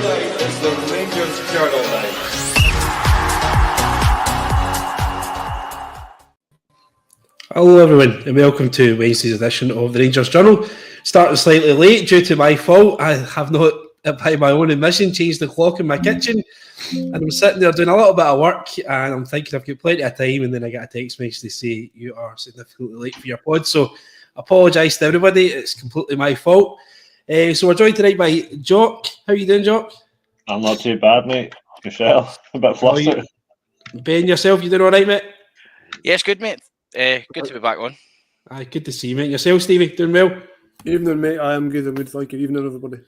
tonight is the Rangers Journal night. Hello everyone and welcome to Wednesday's edition of the Rangers Journal. Starting slightly late due to my fault. I have not, by my own admission, changed the clock in my kitchen, and I'm sitting there doing a little bit of work and I'm thinking I've got plenty of time, and then I get a text message to say you are significantly late for your pod, so I apologise to everybody. It's completely my fault. So we're joined tonight by Jock. How are you doing, Jock? I'm not too bad, mate. Yourself? A bit flustered. Ben, yourself, you doing all right, mate? Yes, good, mate. Good to be back on. Aye, good to see you, mate. Yourself, Stevie, doing well? Evening, mate. I am good. I'm good. Thank you. Evening, everybody.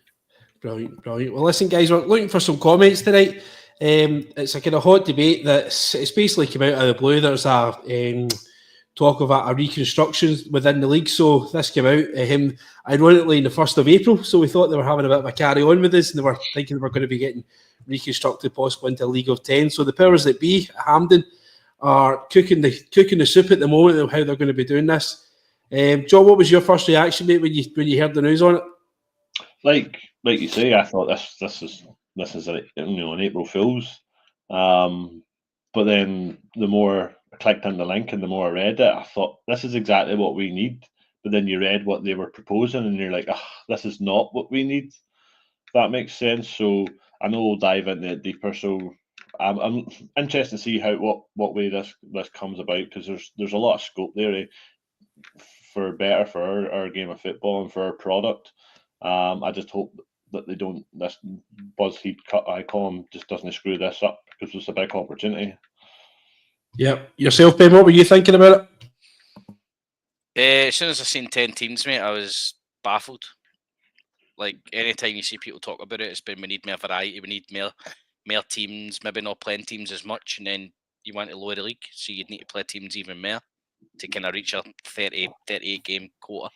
Brilliant, brilliant. Well, listen, guys, we're looking for some comments tonight. It's a kind of hot debate that's it's basically come out of the blue. There's a talk of a reconstruction within the league. So this came out, ironically, on the 1st of April. So we thought they were having a bit of a carry on with this, and they were thinking they were going to be getting reconstructed possibly into a League of 10. So the powers that be at Hampden are cooking the soup at the moment of how they're going to be doing this. John, what was your first reaction, mate, when you heard the news on it? Like you say, I thought this is an April Fool's. But then the more I clicked on the link and the more I read it, I thought this is exactly what we need. But then you read what they were proposing and you're like, this is not what we need. If that makes sense. So I know we'll dive into it deeper. So I'm interested to see what way this comes about, because there's a lot of scope there for better for our game of football and for our product. I just hope that they don't, this BuzzFeed icon just doesn't screw this up, because it's a big opportunity. Yeah. Yourself, Ben, what were you thinking about it? As soon as I seen 10 teams, mate, I was baffled. Like, anytime you see people talk about it, it's been, we need more variety, we need more teams, maybe not playing teams as much, and then you want to lower the league, so you'd need to play teams even more to kind of reach a 38 game quota.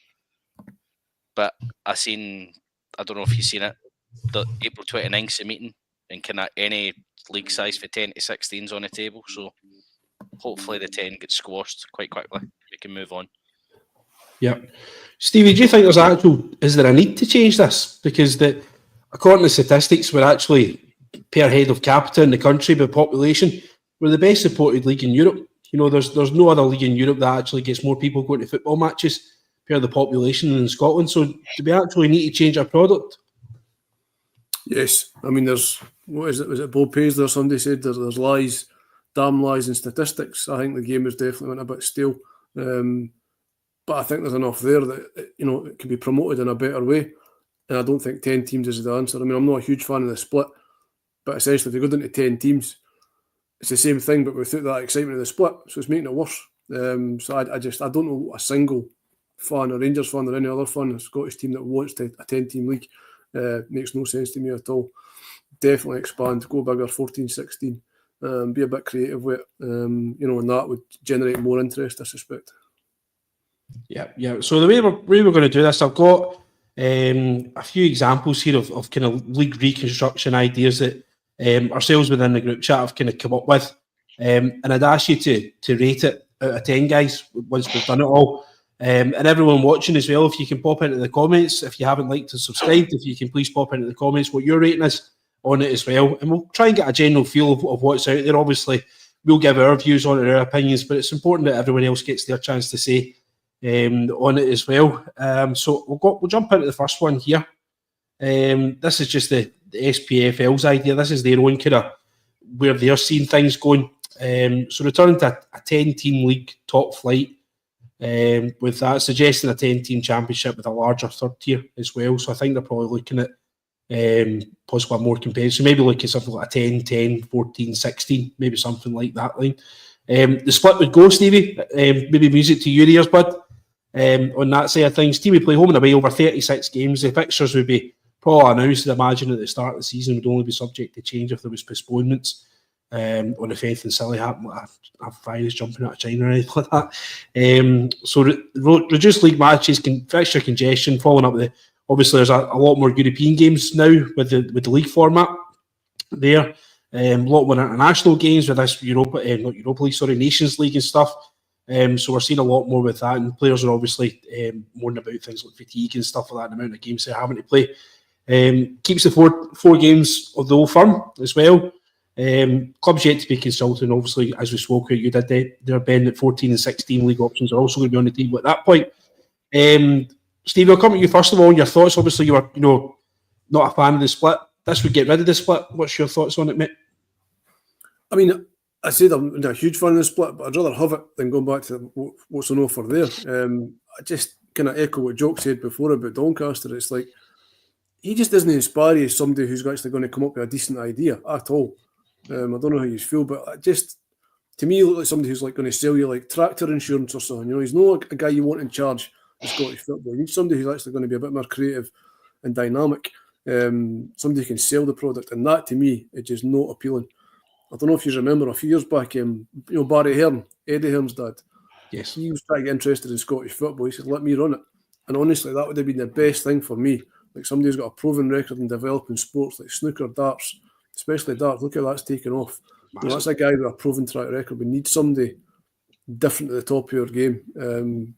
But I don't know if you've seen it, the April 29th a meeting, and kind of any league size for 10 to 16s on the table, so hopefully the 10 gets squashed quite quickly. We can move on. Yeah. Stevie, do you think is there a need to change this? Because according to statistics, we're actually, per head of capita in the country by population, we're the best supported league in Europe. You know, there's no other league in Europe that actually gets more people going to football matches per the population than in Scotland. So do we actually need to change our product? Yes. I mean, what is it? Was it Bob Paisley or somebody said there's lies, damn lies in statistics? I think the game has definitely went a bit stale. But I think there's enough there that, you know, it can be promoted in a better way. And I don't think 10 teams is the answer. I mean, I'm not a huge fan of the split, but essentially if you go down to 10 teams, it's the same thing, but without that excitement of the split. So it's making it worse. So I don't know a single fan, a Rangers fan or any other fan, a Scottish team that wants a 10-team league. Makes no sense to me at all. Definitely expand, go bigger, 14, 16, be a bit creative with it, and that would generate more interest, I suspect. Yeah. So the way we're going to do this, I've got a few examples here of kind of league reconstruction ideas that ourselves within the group chat have kind of come up with, and I'd ask you to rate it out of 10, guys, once we've done it all. And everyone watching as well, if you can pop into the comments, if you haven't liked or subscribed, if you can please pop into the comments what your rating is on it as well, and we'll try and get a general feel of what's out there. Obviously, we'll give our views on it, our opinions, but it's important that everyone else gets their chance to say on it as well. So we'll jump into the first one here. This is just the SPFL's idea. This is their own kind of where they're seeing things going. So returning to a 10-team league, top flight, with that, suggesting a 10-team championship with a larger third tier as well. So I think they're probably looking at possibly a more competitive. So maybe looking at something like a 10, 10, 14, 16, maybe something like that line. The split would go, Stevie, maybe music to your ears, bud. On that side of things, team would play home and away over 36 games. The fixtures would be probably announced, I'd imagine, at the start of the season, would only be subject to change if there was postponements. Or if anything silly happened, like a virus jumping out of China or anything like that. So reduced league matches, fixture congestion, following up with obviously there's a lot more European games now with the league format there. A lot more international games with this Nations League and stuff. So we're seeing a lot more with that, and players are obviously mourning about things like fatigue and stuff like that, the amount of games they're having to play. Keeps the four games of the Old Firm as well. Clubs yet to be consulted, obviously, as we spoke about, you did there, Ben, that 14 and 16 league options are also going to be on the table at that point. Steve, I'll come to you first of all on your thoughts. Obviously, you were not a fan of the split. This would get rid of the split. What's your thoughts on it, mate? I mean, I said I'm not a huge fan of the split, but I'd rather have it than going back to what's on offer there. I just kind of echo what Jock said before about Doncaster. It's like, he just doesn't inspire you as somebody who's actually going to come up with a decent idea at all. I don't know how you feel, but just, to me, you look like somebody who's like going to sell you like tractor insurance or something. He's not a guy you want in charge of Scottish football. You need somebody who's actually going to be a bit more creative and dynamic. Somebody who can sell the product, and that to me is just not appealing. I don't know if you remember a few years back, Barry Hearn, Eddie Hearn's dad. Yes. He was trying to get interested in Scottish football. He said, let me run it. And honestly, that would have been the best thing for me. Like somebody who's got a proven record in developing sports like snooker, darts, especially darts. Look how that's taken off. That's a guy with a proven track record. We need somebody different at the top of your game.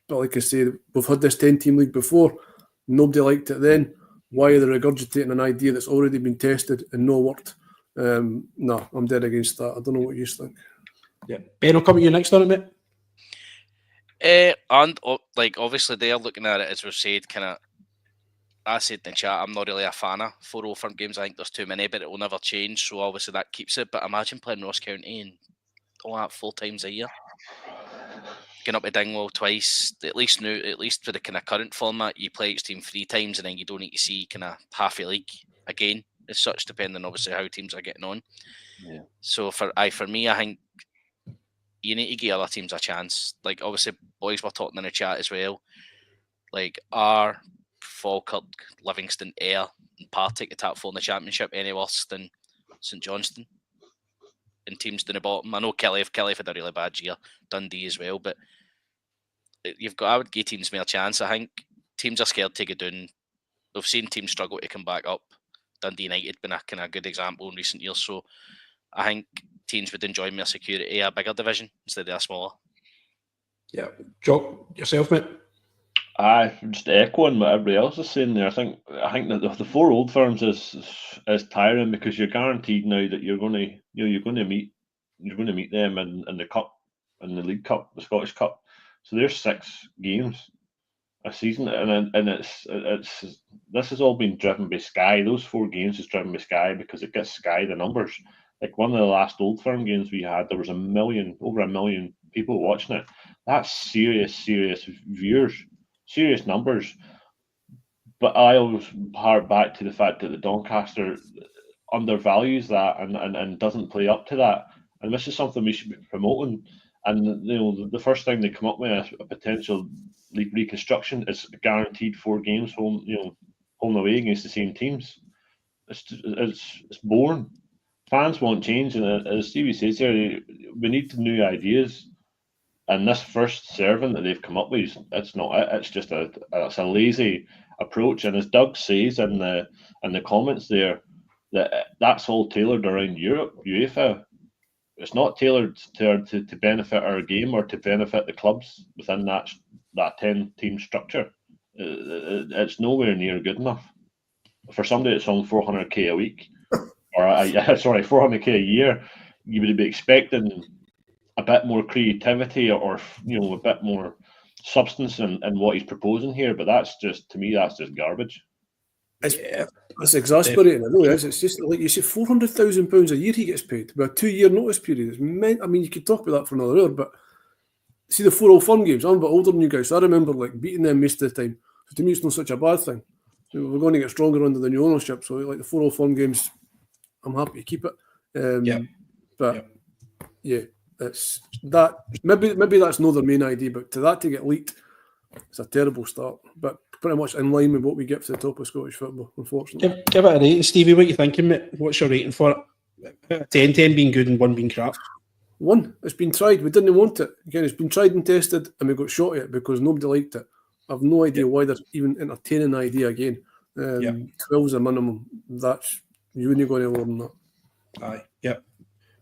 But like I say, we've had this 10-team league before. Nobody liked it then. Why are they regurgitating an idea that's already been tested and not worked? No, I'm dead against that. I don't know what you think. Yeah, Ben, I'll come to you next on it, mate. And obviously they're looking at it, as we've said, kind of. I said in the chat, I'm not really a fan of 4 Old Firm games. I think there's too many, but it will never change. So obviously that keeps it. But imagine playing Ross County and all that 4 times a year. Going up to Dingwall twice. At least for the kind of current format, you play each team 3 times, and then you don't need to see kind of half a league again, as such, depending obviously how teams are getting on. Yeah. So for me, I think you need to give other teams a chance. Like obviously, boys were talking in the chat as well. Like Falkirk, Livingston, Ayr, and Partick to top 4 in the Championship any worse than St Johnstone and teams down the bottom. I know Kelly had a really bad year, Dundee as well, but I would give teams more chance. I think teams are scared to go down. We've seen teams struggle to come back up. Dundee United been a kind of good example in recent years, so I think teams would enjoy more security, a bigger division instead of a smaller. Yeah, Jock, yourself, mate. I'm just echoing what everybody else is saying there. I think that the 4 Old Firms is tiring because you're guaranteed now that you're going to meet them in the cup, in the League Cup, the Scottish Cup. So there's 6 games a season, and it's this has all been driven by Sky. Those 4 games is driven by Sky because it gets Sky the numbers. Like one of the last Old Firm games we had, there was over 1 million people watching it. That's serious viewers. Serious numbers, but I always hark back to the fact that the Doncaster undervalues that and doesn't play up to that, and this is something we should be promoting. And the first thing they come up with a potential league reconstruction is guaranteed 4 games home and away against the same teams. It's boring. Fans want change, and as Stevie says here, we need new ideas. And this first servant that they've come up with, it's not it. It's just it's a lazy approach. And as Doug says in the comments there, that's all tailored around Europe, UEFA. It's not tailored to benefit our game or to benefit the clubs within that 10-team structure. It's nowhere near good enough for somebody that's on 400k a week, or 400k a year. You would be expecting a bit more creativity or a bit more substance in what he's proposing here, but that's just garbage. It's exasperating. I know it is. It's just like you say, £400,000 a year he gets paid with a 2-year notice period. It's I mean, you could talk about that for another hour, but see the 4 Old Firm games. I'm a bit older than you guys, so I remember like beating them most of the time. So to me, it's not such a bad thing. We're going to get stronger under the new ownership. So like the 4 Old Firm games, I'm happy to keep it. Yeah. It's that maybe that's not their main idea, but to get leaked, it's a terrible start. But pretty much in line with what we get for the top of Scottish football, unfortunately. Give it a rating, Stevie. What are you thinking, mate? What's your rating for it? 10 being good and 1 being crap. 1, it's been tried. We didn't want it. Again, it's been tried and tested, and we got shot at it because nobody liked it. I've no idea why they're even entertaining the idea again. 12's a minimum. That's you wouldn't go any lower than that. Aye. Yeah.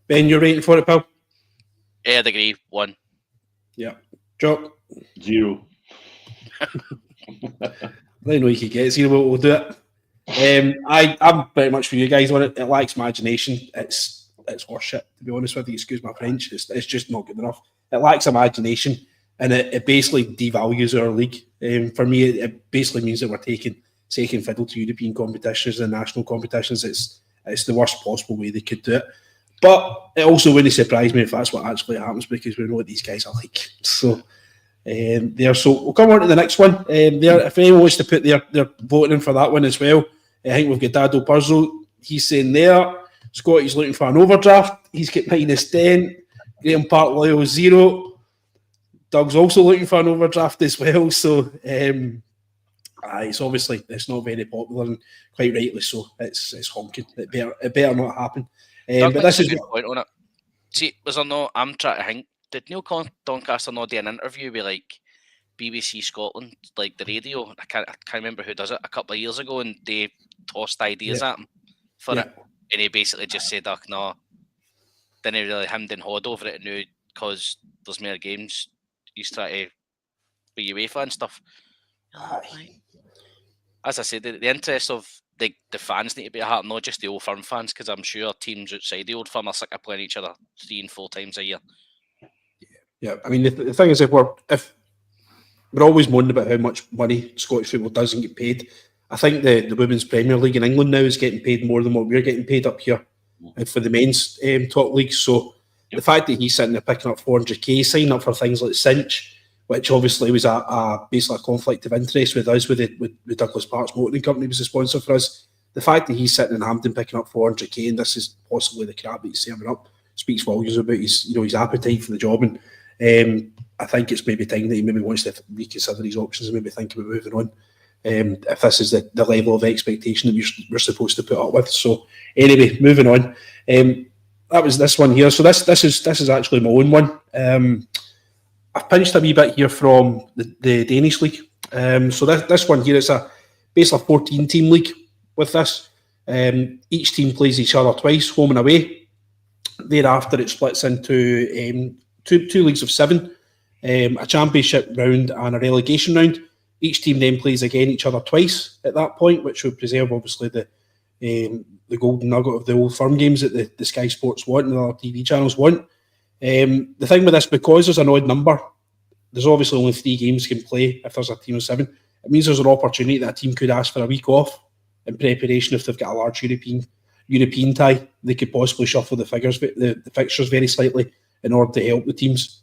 Ben, your rating for it, pal? I'd agree. 1. Yeah. Jock? 0. I know you could get 0, but we'll do it. I'm pretty much for you guys on it. It lacks imagination. It's horseshit, to be honest with you. Excuse my French. It's just not good enough. It lacks imagination, and it basically devalues our league. For me, it basically means that we're taking second fiddle to European competitions and national competitions. It's the worst possible way they could do it. But it also wouldn't surprise me if that's what actually happens, because we know what these guys are like. So there. So we'll come on to the next one. There, if anyone wants to put their voting in for that one as well, I think we've got Dado Purzo. He's saying there. Scotty's looking for an overdraft. He's got -10. Graham Park Loyal 0. Doug's also looking for an overdraft as well. So it's obviously it's not very popular, and quite rightly so. It's honking. It better not happen. Doug But makes this a is good point on it. See, was there no? I'm trying to think. Did Neil Doncaster not do an interview with like BBC Scotland, like the radio? I can't remember who does it. A couple of years ago, and they tossed ideas at him for it, and he basically just said, "Oh no," didn't really hemmed and hawed over it, and because there's more games, he's trying to be UEFA and stuff. As I said, the interest of the fans need to be at heart, not just the Old Firm fans, because I'm sure teams outside the Old Firm are sick of playing each other 3 and 4 times a year. Yeah, I mean the thing is, if we're always moaning about how much money Scottish football doesn't get paid, I think the Women's Premier League in England now is getting paid more than what we're getting paid up here for the men's top leagues. So the fact that he's sitting there picking up 400k, signing up for things like Cinch, which obviously was basically a conflict of interest with us, with Douglas Park's motoring company was a sponsor for us. The fact that he's sitting in Hampton picking up 400k, and this is possibly the crap that he's serving up, speaks volumes about his appetite for the job. And I think it's maybe time that he maybe wants to reconsider his options and maybe think about moving on. If this is the level of expectation that we're supposed to put up with. So anyway, moving on. That was this one here. So this is actually my own one. I've pinched a wee bit here from the Danish league. So this one here is basically a 14-team league with this. Each team plays each other twice, home and away. Thereafter, it splits into two leagues of 7, a championship round and a relegation round. Each team then plays again each other twice at that point, which would preserve obviously the golden nugget of the Old Firm games that the Sky Sports want and the other TV channels want. The thing with this, because there's an odd number, there's obviously only 3 games you can play if there's a team of 7. It means there's an opportunity that a team could ask for a week off in preparation if they've got a large European tie. They could possibly shuffle the fixtures very slightly in order to help the teams.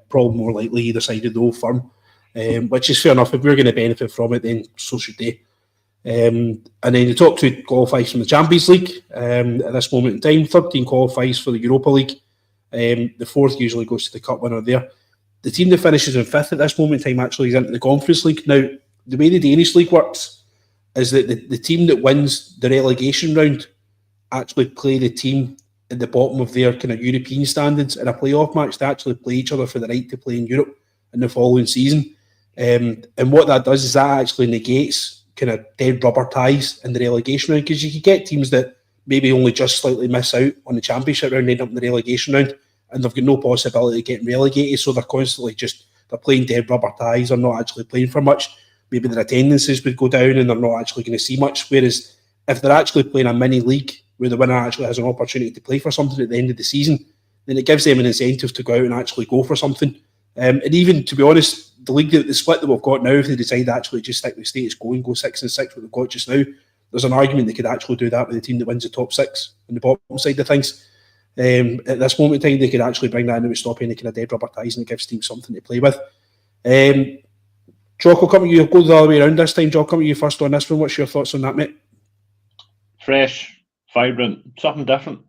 Probably more likely either side of the Old Firm, which is fair enough. If we're going to benefit from it, then so should they. And then the top 2 qualifies from the Champions League at this moment in time. 13 qualifies for the Europa League. The 4th usually goes to the cup winner there. The team that finishes in 5th at this moment in time actually is into the Conference League. Now, the way the Danish league works is that the team that wins the relegation round actually play the team at the bottom of their kind of European standings in a playoff match. They actually play each other for the right to play in Europe in the following season. And what that does is that actually negates kind of dead rubber ties in the relegation round, because you could get teams that maybe only just slightly miss out on the championship round, end up in the relegation round, and they've got no possibility of getting relegated, so they're constantly they're playing dead rubber ties, they're not actually playing for much. Maybe their attendances would go down and they're not actually going to see much, whereas if they're actually playing a mini league where the winner actually has an opportunity to play for something at the end of the season, then it gives them an incentive to go out and actually go for something. And even, to be honest, the split that we've got now, if they decide to actually just stick with the status quo and go 6 and 6, what they've got just now, there's an argument they could actually do that with the team that wins the top 6 on the bottom side of things. At this moment in time, they could actually bring that in and stop any kind of dead rubber ties, and it gives teams something to play with. Jock, will come to you. Go the other way around this time. Jock, come to you first on this one. What's your thoughts on that, mate? Fresh, vibrant, something different.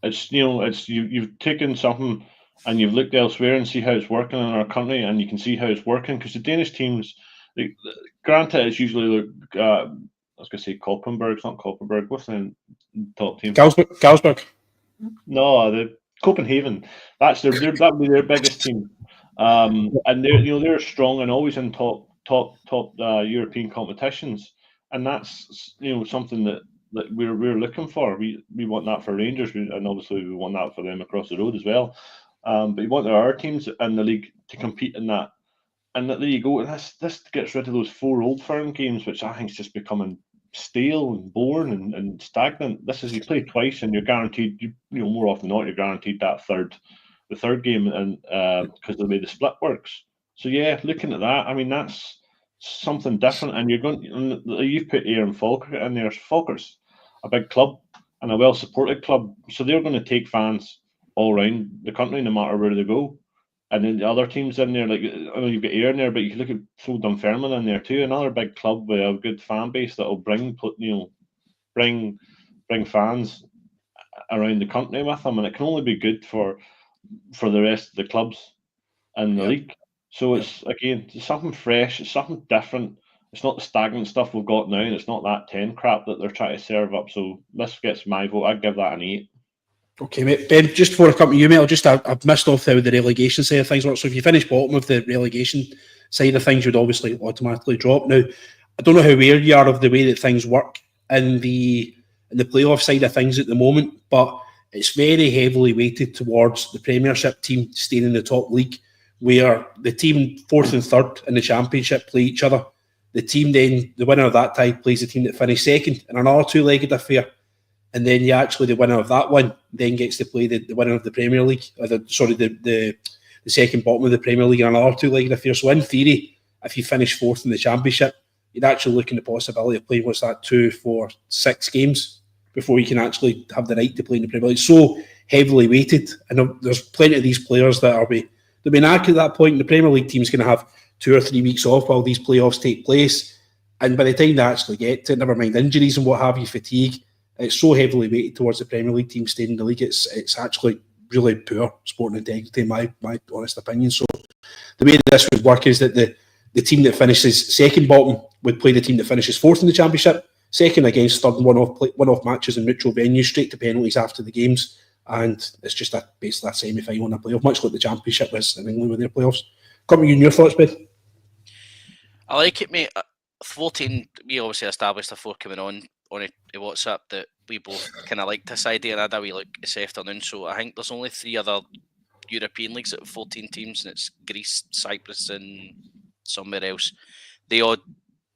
It's you've taken something and you've looked elsewhere and see how it's working in our country, and you can see how it's working, because the Danish teams, granted, it's usually I was going to say Koppenberg. It's not Koppenberg. What's the top team? Carlsberg. No, the Copenhagen. That would be their biggest team, and they're strong and always in top European competitions, and that's something that we're looking for. We want that for Rangers, and obviously we want that for them across the road as well. But you want our teams in the league to compete in that. And there you go. And this gets rid of those 4 Old Firm games, which I think is just becoming stale and boring and stagnant. This is, you play twice and you're guaranteed, more often than not, you're guaranteed the third game, and because of the way the split works. So yeah, looking at that, I mean, that's something different. And you've put Ayr and Falkirk in there. Falkirk's a big club and a well-supported club, so they're going to take fans all around the country, no matter where they go. And then the other teams in there, like, I know you've got Ayr in there, but you can look at throw Dunfermline in there too, another big club with a good fan base that will bring fans around the country with them, and it can only be good for the rest of the clubs in the league. So it's again, it's something fresh, it's something different. It's not the stagnant stuff we've got now, and it's not that 10 crap that they're trying to serve up. So this gets my vote. I'd give that an 8. Okay, mate. Ben, just before I come to you, mate, I've missed off how the relegation side of things works. So if you finish bottom of the relegation side of things, you'd obviously automatically drop. Now, I don't know how aware you are of the way that things work in the playoff side of things at the moment, but it's very heavily weighted towards the Premiership team staying in the top league, where the team 4th and 3rd in the Championship play each other. The team then, the winner of that tie, plays the team that finished second in another two-legged affair. And then the winner of that one then gets to play the winner of the Premier League, or the second bottom of the Premier League in another two-legged affair. So in theory, if you finish 4th in the Championship, you'd actually look at the possibility of playing, 2, 4, 6 games before you can actually have the right to play in the Premier League. So heavily weighted. And there's plenty of these players that they'll be knackered at that point. The Premier League team's going to have 2 or 3 weeks off while these playoffs take place. And by the time they actually get to it, never mind injuries and what have you, fatigue, it's so heavily weighted towards the Premier League team staying in the league. It's actually really poor sporting integrity, in my honest opinion. So the way this would work is that the team that finishes second bottom would play the team that finishes 4th in the Championship, second against 3rd, one-off matches in neutral venues, straight to penalties after the games, and it's just basically a semi-final in a playoff, much like the Championship was in England with their playoffs. Come to you and your thoughts, Ben. I like it, mate. 14, we obviously established before coming on a WhatsApp that we both kind of liked this idea, and I had a wee look this afternoon. So I think there's only 3 other European leagues that have 14 teams, and it's Greece, Cyprus, and somewhere else. They odd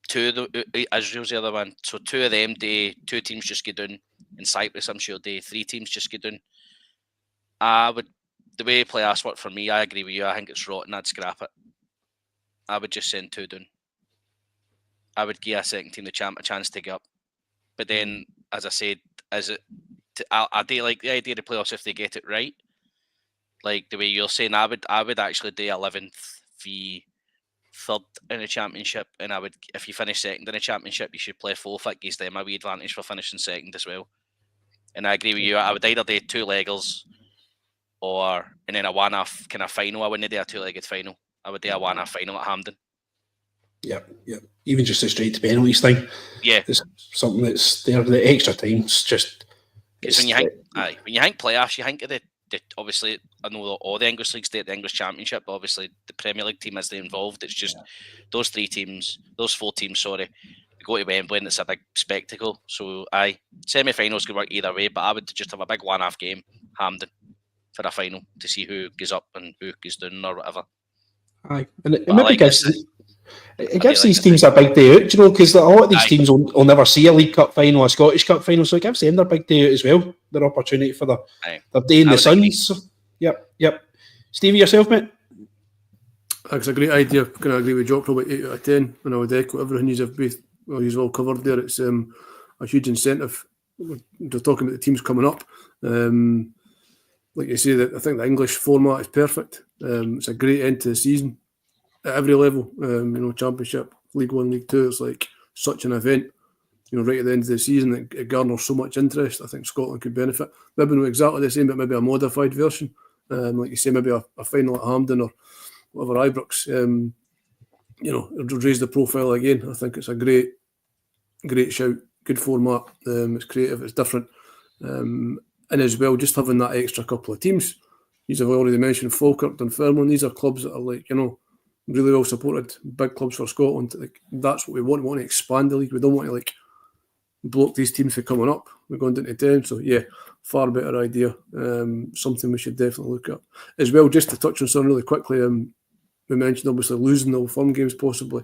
2, Israel's the other one. So 2 of them, 2 teams just get done. In Cyprus, I'm sure 3 teams just get done. The way playoffs work for me, I agree with you. I think it's rotten. I'd scrap it. I would just send 2 done. I would give a second team a chance to get up. But then, as I said, I do like the idea of the playoffs if they get it right. Like the way you're saying, I would actually do 11th v 3rd in the Championship, and if you finish second in the Championship, you should play 4th. That gives them a wee advantage for finishing second as well. And I agree with you. I would either do 2 leggers, and then a one-off kind of final. I wouldn't do a 2-legged final. I would do a one-off final at Hampden. Yep. Even just a straight to penalties thing. Yeah, it's something that's there. The extra time, it's just. Because when you think playoffs, you think of the obviously, I know all the English leagues do the English Championship, but obviously the Premier League team is involved. It's just those 4 teams, they go to Wembley and it's a big spectacle. So semi-finals could work either way, but I would just have a big one-off game, Hampden, for a final to see who goes up and who goes down or whatever. Aye, and it maybe gives these teams a big day out, because a lot of these teams will never see a League Cup final, a Scottish Cup final, so it gives them their big day out as well, their opportunity for their day in the sun. So, yep. Stevie, yourself, mate? It's a great idea. I'm going to agree with Jock, probably 8 out of 10, and I would echo everything you've all covered there. It's a huge incentive. We're talking about the teams coming up. Like you say, I think the English format is perfect. It's a great end to the season at every level. Championship, League 1, League 2. It's like such an event. Right at the end of the season, it garners so much interest. I think Scotland could benefit. Maybe not exactly the same, but maybe a modified version. Like you say, maybe a final at Hampden or whatever, Ibrox. It'll raise the profile again. I think it's a great shout. Good format. It's creative. It's different. And as well, just having that extra couple of teams. These have already mentioned Falkirk, Dunfermline. These are clubs that are really well supported. Big clubs for Scotland. That's what we want. We want to expand the league. We don't want to block these teams for coming up. We're going down to 10. So yeah, far better idea. Something we should definitely look at. As well, just to touch on something really quickly, we mentioned obviously losing the Firm games possibly.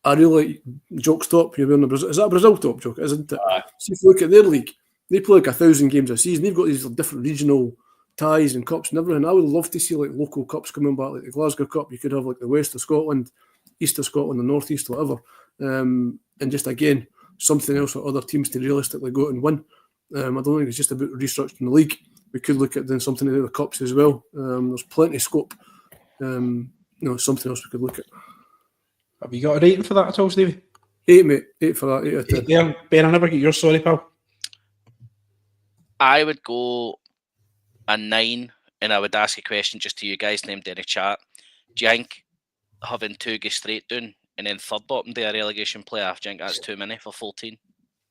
I really like Joke's top. You're wearing a Brazil. Is that a Brazil top, Joke? Isn't it? Aye. See, if you look at their league, they play like 1,000 games a season. They've got these different regional ties and cups and everything. I would love to see like local cups coming back, like the Glasgow Cup. You could have like the West of Scotland, East of Scotland, the North East, whatever. And just again, something else for other teams to realistically go out and win. I don't think it's just about restructuring the league. We could look at doing something to do with the cups as well. There's plenty of scope. Something else we could look at. Have you got a rating for that at all, Stevie? 8, mate. 8 for that. 8 out of 10. Yeah, Ben, I never get yours. Sorry, pal. I would go a 9, and I would ask a question just to you guys named in the chat. Do you think having 2 go straight down and then third bottom day a relegation playoff, do you think that's too many for 14?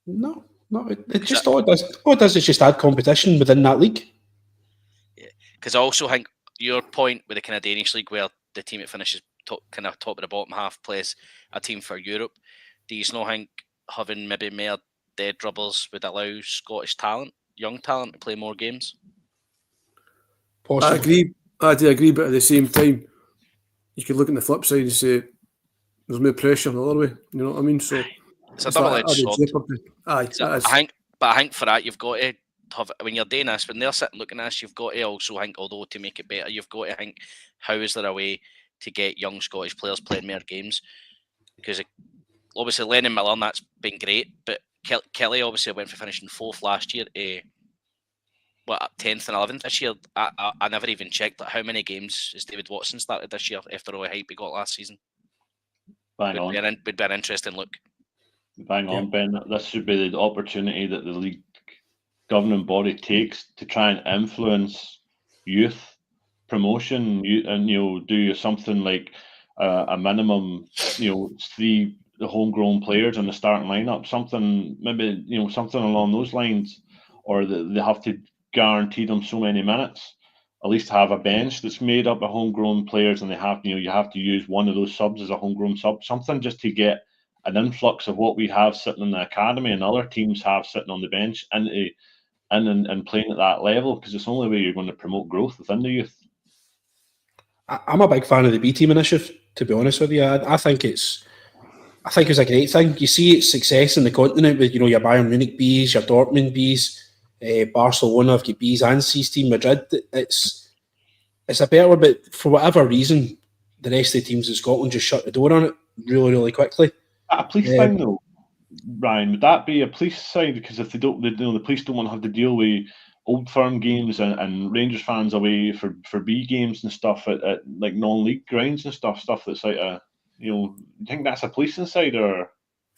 No. It just all it does is just add competition within that league. Yeah, because I also think your point with the kind of Danish league where the team that finishes top of the bottom half plays a team for Europe. Do you not think having maybe more dead rubbers would allow Scottish talent, young talent, to play more games? Possibly. I do agree, but at the same time, you could look at the flip side and say there's more pressure the other way. You know what I mean? So it's a double-edged sword. Aye, I think for that you've got to have, when you're doing this, when they're sitting looking at this, you've got to also think, although to make it better, you've got to think, how is there a way to get young Scottish players playing more games? Because obviously Lennon Miller, that's been great, but Kelly obviously went for finishing 4th last year. 10th and 11th this year. I never even checked how many games has David Watson started this year after all the hype he got last season. Would be an interesting look. Bang on, Ben. This should be the opportunity that the league governing body takes to try and influence youth promotion, and do something like a minimum, 3 the homegrown players in the starting lineup, something maybe something along those lines, or they have to guarantee them so many minutes. At least have a bench that's made up of homegrown players, and they have you have to use one of those subs as a homegrown sub, something just to get an influx of what we have sitting in the academy and other teams have sitting on the bench and playing at that level, because it's the only way you're going to promote growth within the youth. I'm a big fan of the B team initiative, to be honest with you. I think it's a great thing. You see its success in the continent with your Bayern Munich Bs, your Dortmund Bs, Barcelona have got Bs and C's team. Madrid, it's a better, but for whatever reason, the rest of the teams in Scotland just shut the door on it really, really quickly. A police thing though, Ryan, would that be a police side? Because if the police don't want to have to deal with Old Firm games and Rangers fans away for B games and stuff at like non-league grounds and stuff that's like you think that's a policing side? Or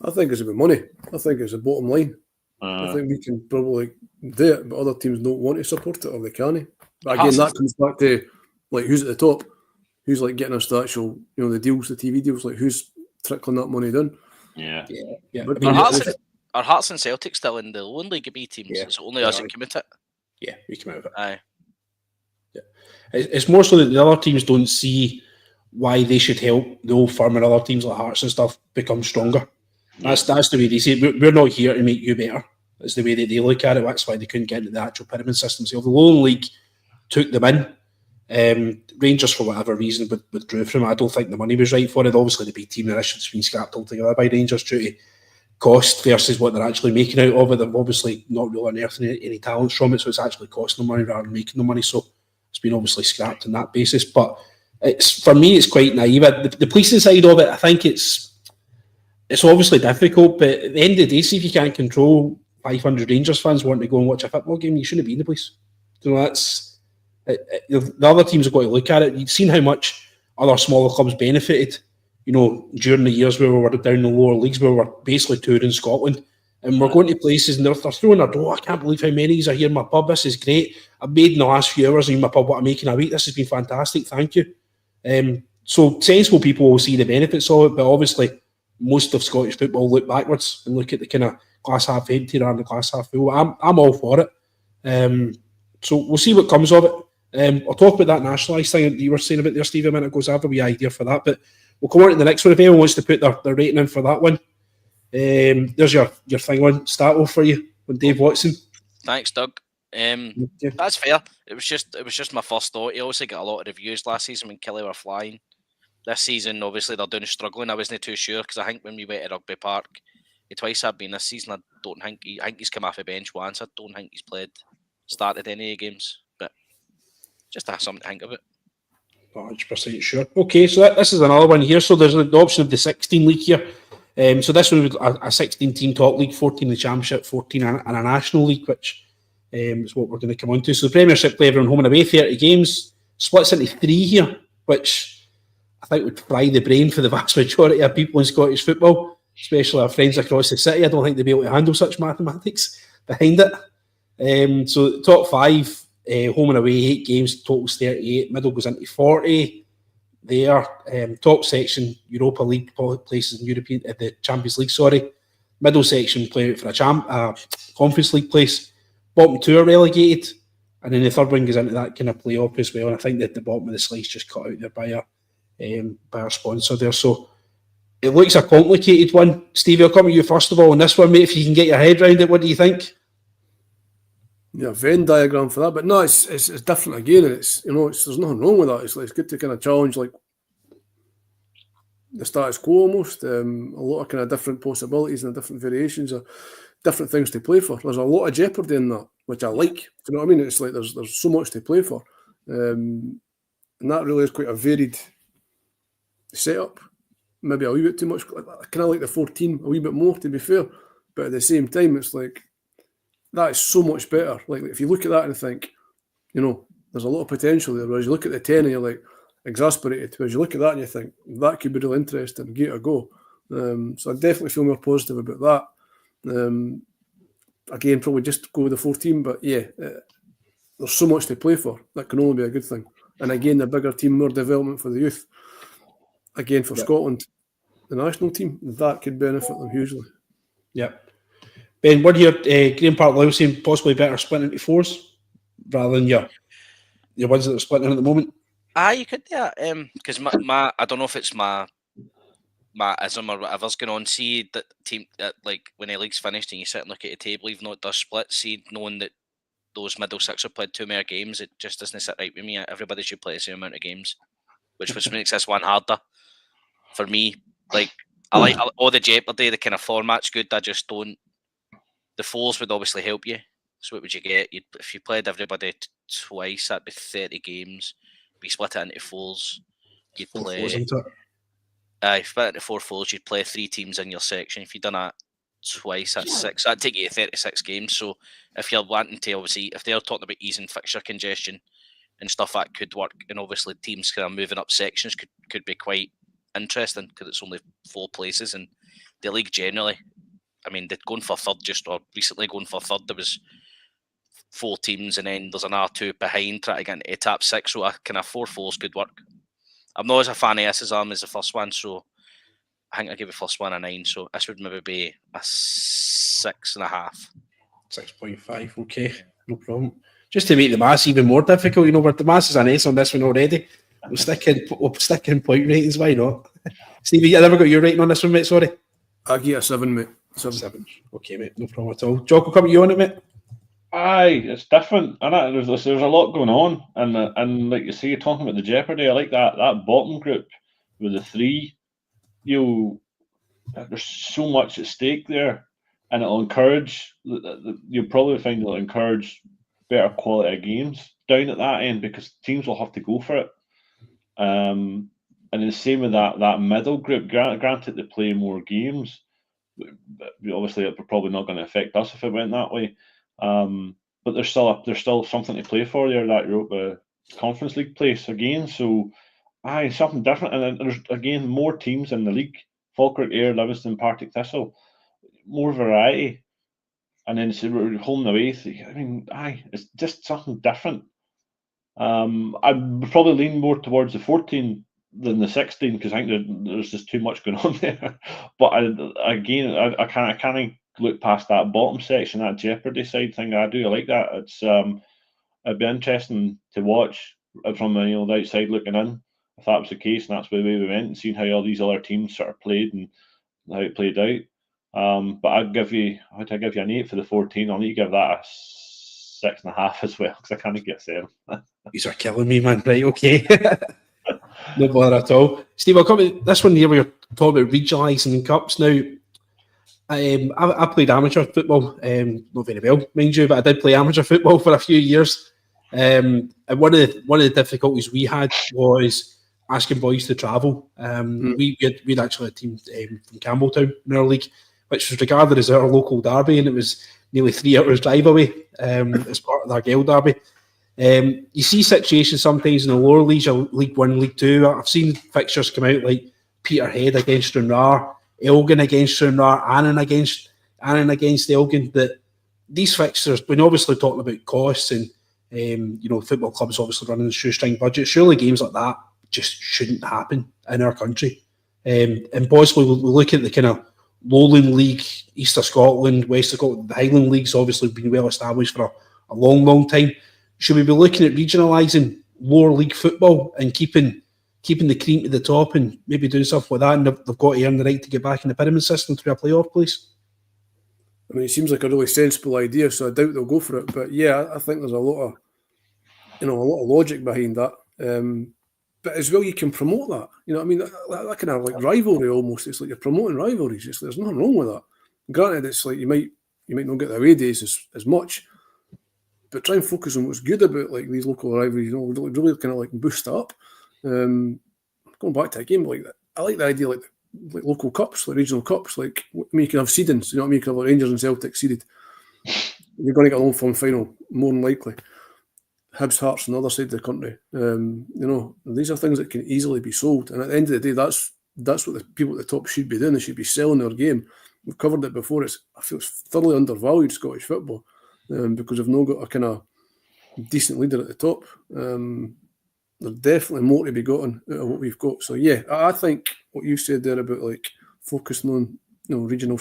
I think it's about money. I think it's a bottom line. I think we can probably do it, but other teams don't want to support it or they can't. But again, that comes back to like who's at the top, who's like getting us the actual the deals, the TV deals, like who's trickling that money down. Yeah. But Are Hearts and Celtic still in the Lowland League B teams? Yeah. It's only us that come out it. Yeah, we come out of it. Aye. Yeah. It's more so that the other teams don't see why they should help the Old Firm and other teams like Hearts and stuff become stronger. That's the way they see it. We're not here to make you better. It's the way that they look at it. That's why they couldn't get into the actual pyramid system. So the Lowland League took them in. Rangers, for whatever reason, withdrew from it. I don't think the money was right for it. Obviously, the B team initiative's been scrapped altogether by Rangers due to cost versus what they're actually making out of it. They've obviously not really unearthing any talents from it, so it's actually costing them money rather than making them money. So it's been obviously scrapped on that basis. But for me, it's quite naive. The policing side of it, I think it's obviously difficult, but at the end of the day, see if you can't control 500 Rangers fans wanting to go and watch a football game, you shouldn't be in the place. That's the other teams have got to look at it. You've seen how much other smaller clubs benefited, during the years where we were down in the lower leagues, where we were basically touring Scotland, and we're going to places and they're throwing their dough. I can't believe how many are here in my pub. This is great. I've made in the last few hours in my pub what I'm making a week. This has been fantastic. Thank you. So sensible people will see the benefits of it, but obviously most of Scottish football look backwards and look at the kind of glass half empty rather than the glass half full. I'm all for it. So we'll see what comes of it. I'll talk about that nationalised thing that you were saying about there, Steve, a minute ago. So I have a wee idea for that, but we'll come on to the next one. If anyone wants to put their rating in for that one, there's your thing on Stato for you on Dave Watson. Thanks, Doug. That's fair. It was just my first thought. He also got a lot of reviews last season when Kelly were flying. this season, obviously, they're down struggling. I wasn't too sure because I think when we went to Rugby Park, twice I've been this season, I think he's come off the bench once. I don't think he's started any of the games. But just have something to think about. 100% sure. Okay, so this is another one here. So there's the option of the 16 league here. So this one was a 16-team top league, 14 in the Championship, 14 and a National League, which is what we're going to come on to. So the Premiership play everyone home and away, 30 games, splits into 3 here, which I think would fry the brain for the vast majority of people in Scottish football, especially our friends across the city. I don't think they'd be able to handle such mathematics behind it. So top 5, home and away, 8 games, totals 38, middle goes into 40. There, top section, Europa League places in the Champions League, sorry. Middle section play out for a Conference League place. Bottom 2 are relegated, and then the third one goes into that kind of play-off as well. And I think that the bottom of the slice just cut out there by our sponsor there. So it looks a complicated one. Stevie, I'll come to you first of all on this one, mate. If you can get your head around it, what do you think? Yeah, Venn diagram for that, but no, it's different again, and it's there's nothing wrong with that. It's good to kind of challenge like the status quo almost. A lot of kind of different possibilities and different variations of different things to play for. There's a lot of jeopardy in that, which I like. Do you know what I mean? It's like there's so much to play for, and that really is quite a varied setup. Maybe a wee bit too much. I kind of like the 14 a wee bit more, to be fair, but at the same time, it's like that is so much better. Like if you look at that and think, there's a lot of potential there. Whereas you look at the 10 and you're like exasperated. Whereas you look at that and you think that could be really interesting, give it a go. So I definitely feel more positive about that. Again, probably just go with the 14, but yeah, there's so much to play for. That can only be a good thing. And again, the bigger team, more development for the youth. Again, for Scotland, the national team, that could benefit them hugely. Yeah. Ben, what do you Graham Park Lyle saying possibly better split into 4s rather than your ones that are splitting at the moment? You could do that. Because my I don't know if it's my ism or whatever's going on. See that team like when the league's finished and you sit and look at the table, even though it does split, see knowing that those middle 6 have played 2 more games, it just doesn't sit right with me. Everybody should play the same amount of games, which makes this one harder for me. Like I like all the jeopardy, the kind of format's good. I just don't. The 4s would obviously help you. So what would you get? If you played everybody twice, that'd be 30 games. We split it into 4s. You'd play. If you split it into 4 4s, you'd play 3 teams in your section. If you'd done that twice, that's 6. That'd take you to 36 games. So if you're wanting to, obviously, if they're talking about easing fixture congestion and stuff, that could work. And obviously, teams kind of moving up sections could be quite interesting because it's only 4 places, and the league generally. I mean, they're going for third recently going for third. There was 4 teams, and then there's another 2 behind trying to get into top 6. So a kind of 4 4s could work. I'm not as a fan of SSRM as the first one, so I think I give the first one a 9. So this would maybe be a 6.5. 6.5. Okay, no problem. Just to make the maths even more difficult, where the maths is an S on this one already. We'll stick in point ratings. Why not? Stevie, I never got your rating on this one, mate. Sorry. I give it a 7, mate. 7. Okay, mate. No problem at all. Jock, will come to you on it, mate. Aye, it's different, and there's a lot going on, and like you say, you're talking about the jeopardy. I like that bottom group with the 3. There's so much at stake there, and it'll encourage. You'll probably find it'll encourage better quality of games down at that end because teams will have to go for it. And the same with that middle group. Granted, they play more games. Obviously, it's probably not going to affect us if it went that way. But there's still something to play for there. That Europa Conference League place again. So, something different. And then there's again more teams in the league: Falkirk, Ayr, Livingston, Partick Thistle. More variety. And then home and away. I mean, it's just something different. I'd probably lean more towards the 14 than the 16 because I think there's just too much going on there. But I can't look past that bottom section, that jeopardy side thing. I do like that. It's it'd be interesting to watch from the outside looking in if that was the case and that's the way we went and seeing how all these other teams sort of played and how it played out. But I'd give you an 8 for the 14. I'll need to give that a 6.5 as well because I can't get 7. These are killing me, man. Right, okay. No bother at all. Steve, I'll come to this one here where you're talking about regionalising cups. Now, I played amateur football, not very well, mind you, but I did play amateur football for a few years. And one of the difficulties we had was asking boys to travel. We had actually a team from Campbelltown in our league, which was regarded as our local derby, and it was nearly 3 hours drive away as part of our Gale derby. You see situations sometimes in the lower leagues, League One, League Two. I've seen fixtures come out like Peterhead against Stranraer, Elgin against Stranraer, Annan against Elgin. That these fixtures, when obviously talking about costs and football clubs obviously running the shoestring budget, surely games like that just shouldn't happen in our country. And possibly we'll look at the kind of Lowland League, East of Scotland, West of Scotland. The Highland League's obviously been well established for a long, long time. Should we be looking at regionalising lower league football and keeping the cream to the top and maybe doing stuff like that? And they've got to earn the right to get back in the pyramid system through a playoff place. I mean, it seems like a really sensible idea, so I doubt they'll go for it. But yeah, I think there's a lot of logic behind that. But as well, you can promote that. You know what I mean? That kind of like rivalry almost. It's like you're promoting rivalries. There's nothing wrong with that. Granted, it's like you might not get the away days as much, but try and focus on what's good about like these local rivalries. Really kind of like boost up. Going back to a game like that, I like the idea like local cups, like regional cups. Like, I mean, you can have seedings. You know what I mean? You can have like Rangers and Celtic seeded. You're going to get a long form final more than likely. Hibs, Hearts on the other side of the country. These are things that can easily be sold. And at the end of the day, that's what the people at the top should be doing. They should be selling their game. We've covered it before. I feel it's thoroughly undervalued, Scottish football, because they've not got a kind of decent leader at the top. There's definitely more to be gotten out of what we've got. So yeah, I think what you said there about like focusing on regional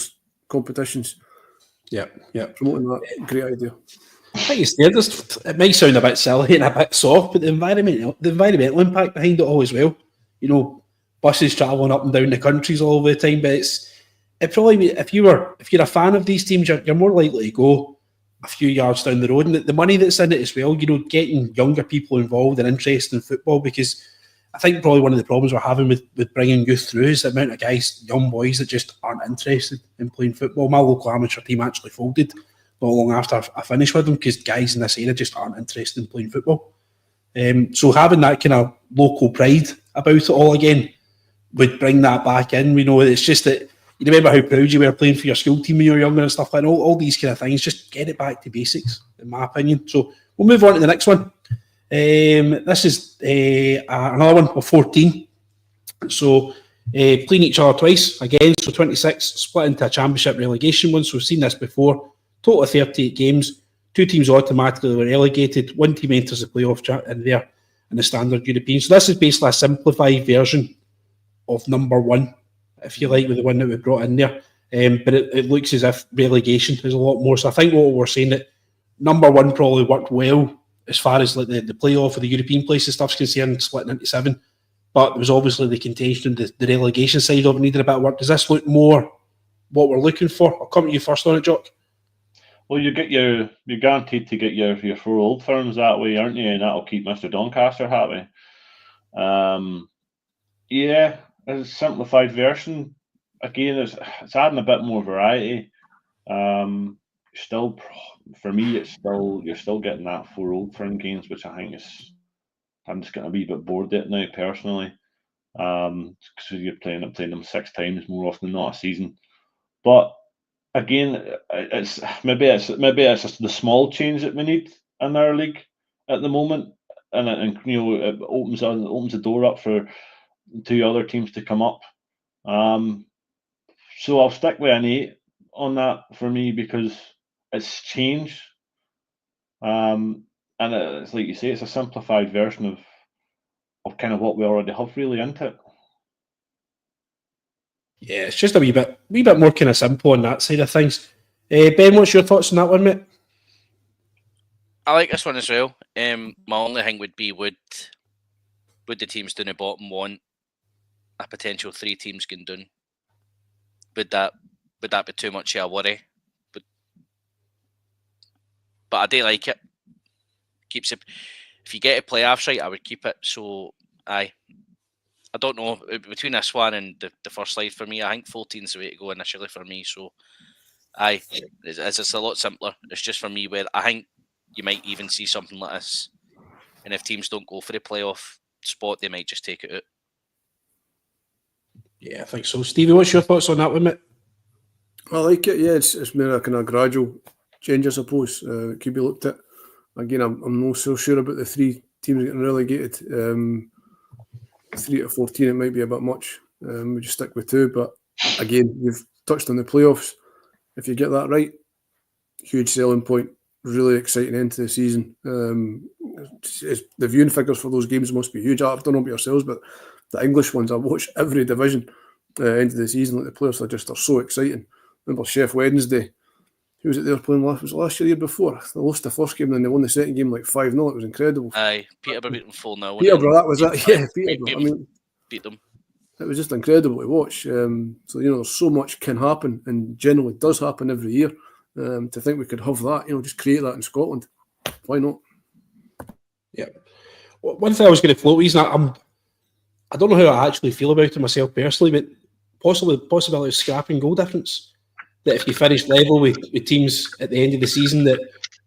competitions. Yeah. Promoting that, great idea. I think it's there. It might sound a bit silly and a bit soft, but the environmental impact behind it all as well. Buses travelling up and down the countries all the time, but it probably, if you're a fan of these teams, you're more likely to go a few yards down the road, and the money that's in it as well. Getting younger people involved and interested in football, because I think probably one of the problems we're having with bringing youth through is the amount of young boys that just aren't interested in playing football. My local amateur team actually folded not long after I finished with them because guys in this area just aren't interested in playing football. So having that kind of local pride about it all again would bring that back in. We know it's just that you remember how proud you were playing for your school team when you were younger and stuff like that. All these kind of things, just get it back to basics, in my opinion. So we'll move on to the next one. This is another one of 14. So playing each other twice again, so 26, split into a championship relegation one. So we've seen this before. Total of 38 games. 2 teams automatically were relegated. 1 team enters the playoff in there in the standard European. So this is basically a simplified version of number 1, if you like, with the one that we brought in there. But it looks as if relegation is a lot more. So I think what we're saying that number 1 probably worked well as far as like the playoff or the European place and stuff's concerned, splitting into 7. But there was obviously the contention, the relegation side of it needed a bit of work. Does this look more what we're looking for? I'll come to you first on it, Jock. Well, you're guaranteed to get your 4 old firms that way, aren't you? And that'll keep Mr. Doncaster happy. Yeah, as a simplified version, again, it's adding a bit more variety. Still, for me, you're still getting that 4 old firm games, which I think I'm just getting a wee bit bored at now personally. So you're playing them 6 times more often than not a season, but again, it's maybe it's just the small change that we need in our league at the moment, and it opens the door up for 2 other teams to come up. So I'll stick with an 8 on that for me because it's change, and it's like you say, it's a simplified version of kind of what we already have, really, isn't it? Yeah, it's just a wee bit more kind of simple on that side of things. Ben, what's your thoughts on that one, mate? I like this one as well. My only thing would be would the teams down the bottom want a potential 3 teams going down? Would that be too much of a worry? But I do like it. Keeps it. If you get a playoffs right, I would keep it. So aye, I don't know, between this one and the first slide for me, I think 14's the way to go initially for me. So, aye, it's a lot simpler. It's just for me where I think you might even see something like this. And if teams don't go for the playoff spot, they might just take it out. Yeah, I think so. Stevie, what's your thoughts on that one, mate? I like it. Yeah, it's more a kind of gradual change, I suppose. It could be looked at. Again, I'm not so sure about the 3 teams getting relegated. 3 to 14, it might be a bit much. We just stick with 2. But again, you've touched on the playoffs. If you get that right, huge selling point. Really exciting end to the season. The viewing figures for those games must be huge. I don't know about yourselves, but the English ones, I watch every division end of the season. Like the players are so exciting. Remember Chef Wednesday? Who was it they were playing last? Was it last year before? They lost the first game and then they won the second game like 5-0. It was incredible. Aye, Peterborough beat them 4-0. Peterborough, that was it. Yeah, Peterborough. I mean, beat them. It was just incredible to watch. So, there's so much can happen and generally does happen every year. To think we could have that, just create that in Scotland. Why not? Yeah. One thing I was going to float is I don't know how I actually feel about it myself personally, but possibility of scrapping goal difference. That if you finish level with teams at the end of the season, that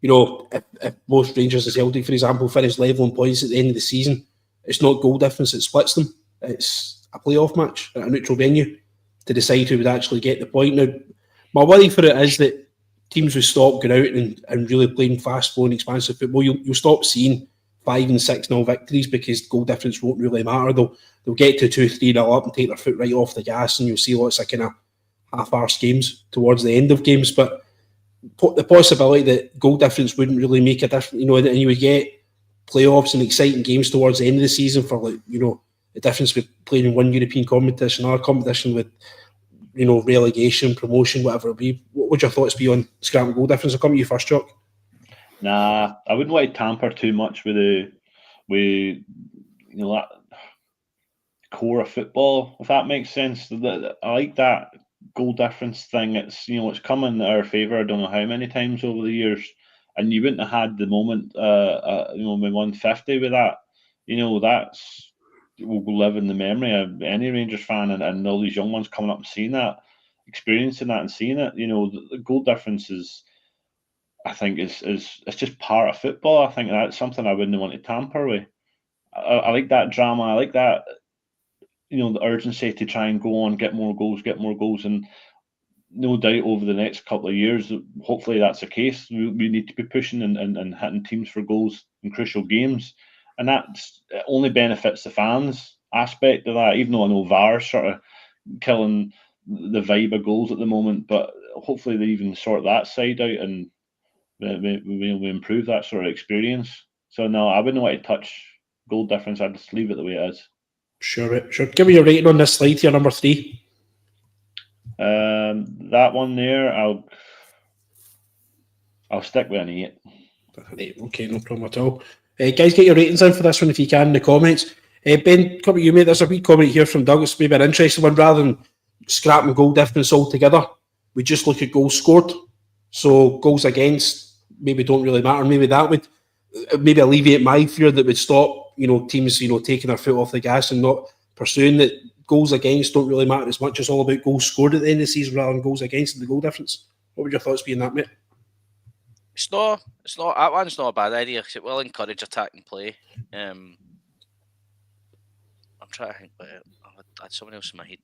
if both Rangers and Celtic, for example, finish level in points at the end of the season, it's not goal difference that splits them. It's a playoff match at a neutral venue to decide who would actually get the point. Now, my worry for it is that teams will stop going out and really playing fast-flowing, expansive football. You'll stop seeing 5 and 6-0 victories because goal difference won't really matter. They'll get to 2-3-0 up and take their foot right off the gas, and you'll see lots of kind of half-arse games towards the end of games. But the possibility that goal difference wouldn't really make a difference, and you would get playoffs and exciting games towards the end of the season for the difference with playing in one European competition or competition with relegation, promotion, whatever it be. What would your thoughts be on scrapping goal difference? I'll come to you first, Chuck. Nah, I wouldn't want to tamper too much with that core of football, if that makes sense. I like that goal difference thing. It's come in our favour. I don't know how many times over the years, and you wouldn't have had the moment, when 150 with that. That's will live in the memory of any Rangers fan and all these young ones coming up and seeing that, experiencing that and seeing it. The goal difference is, I think, is it's just part of football. I think that's something I wouldn't want to tamper with. I like that drama. I like that, the urgency to try and go on, get more goals, and no doubt over the next couple of years, hopefully that's the case. We need to be pushing and hitting teams for goals in crucial games. And that only benefits the fans aspect of that, even though I know VAR's sort of killing the vibe of goals at the moment. But hopefully they even sort that side out and we improve that sort of experience. So no, I wouldn't want to touch goal difference. I'd just leave it the way it is. Sure. Give me your rating on this slide here, number 3. That one there, I'll stick with an 8. Okay, no problem at all. Guys, get your ratings in for this one if you can in the comments. Ben, come to you, mate. There's a wee comment here from Doug. It's maybe an interesting one. Rather than scrapping goal difference altogether, we just look at goals scored. So goals against maybe don't really matter. Maybe that would maybe alleviate my fear that would stop teams taking their foot off the gas and not pursuing that. Goals against don't really matter as much. It's all about goals scored at the end of the season rather than goals against and the goal difference. What would your thoughts be on that, mate? It's not that one's not a bad idea because it will encourage attacking play. I'm trying to think about it. I had someone else in my head.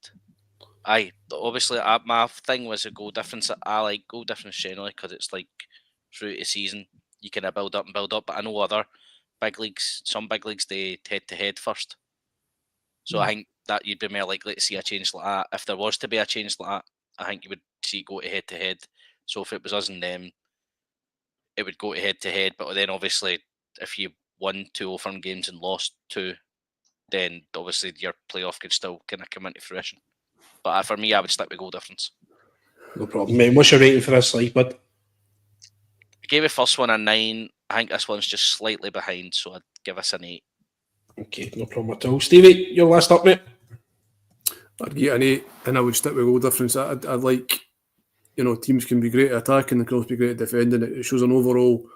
Aye, obviously my thing was a goal difference. I like goal difference generally because it's like through the season you can build up, but I know other big leagues, some big leagues, they head to head first. So I think that you'd be more likely to see a change like that. If there was to be a change like that, I think you would see it go to head. So if it was us and them, it would go to head. But then obviously, if you won 2 firm games and lost 2, then obviously your playoff could still kind of come into fruition. But for me, I would stick with goal difference. No problem, mate. What's your rating for this slide, bud? I gave the first one a 9. I think this one's just slightly behind, so I'd give us an 8. Okay, no problem at all. Stevie, your last up, mate. I'd get an 8, and I would stick with goal difference. I'd like, teams can be great at attacking, they can also be great at defending. It shows an overall,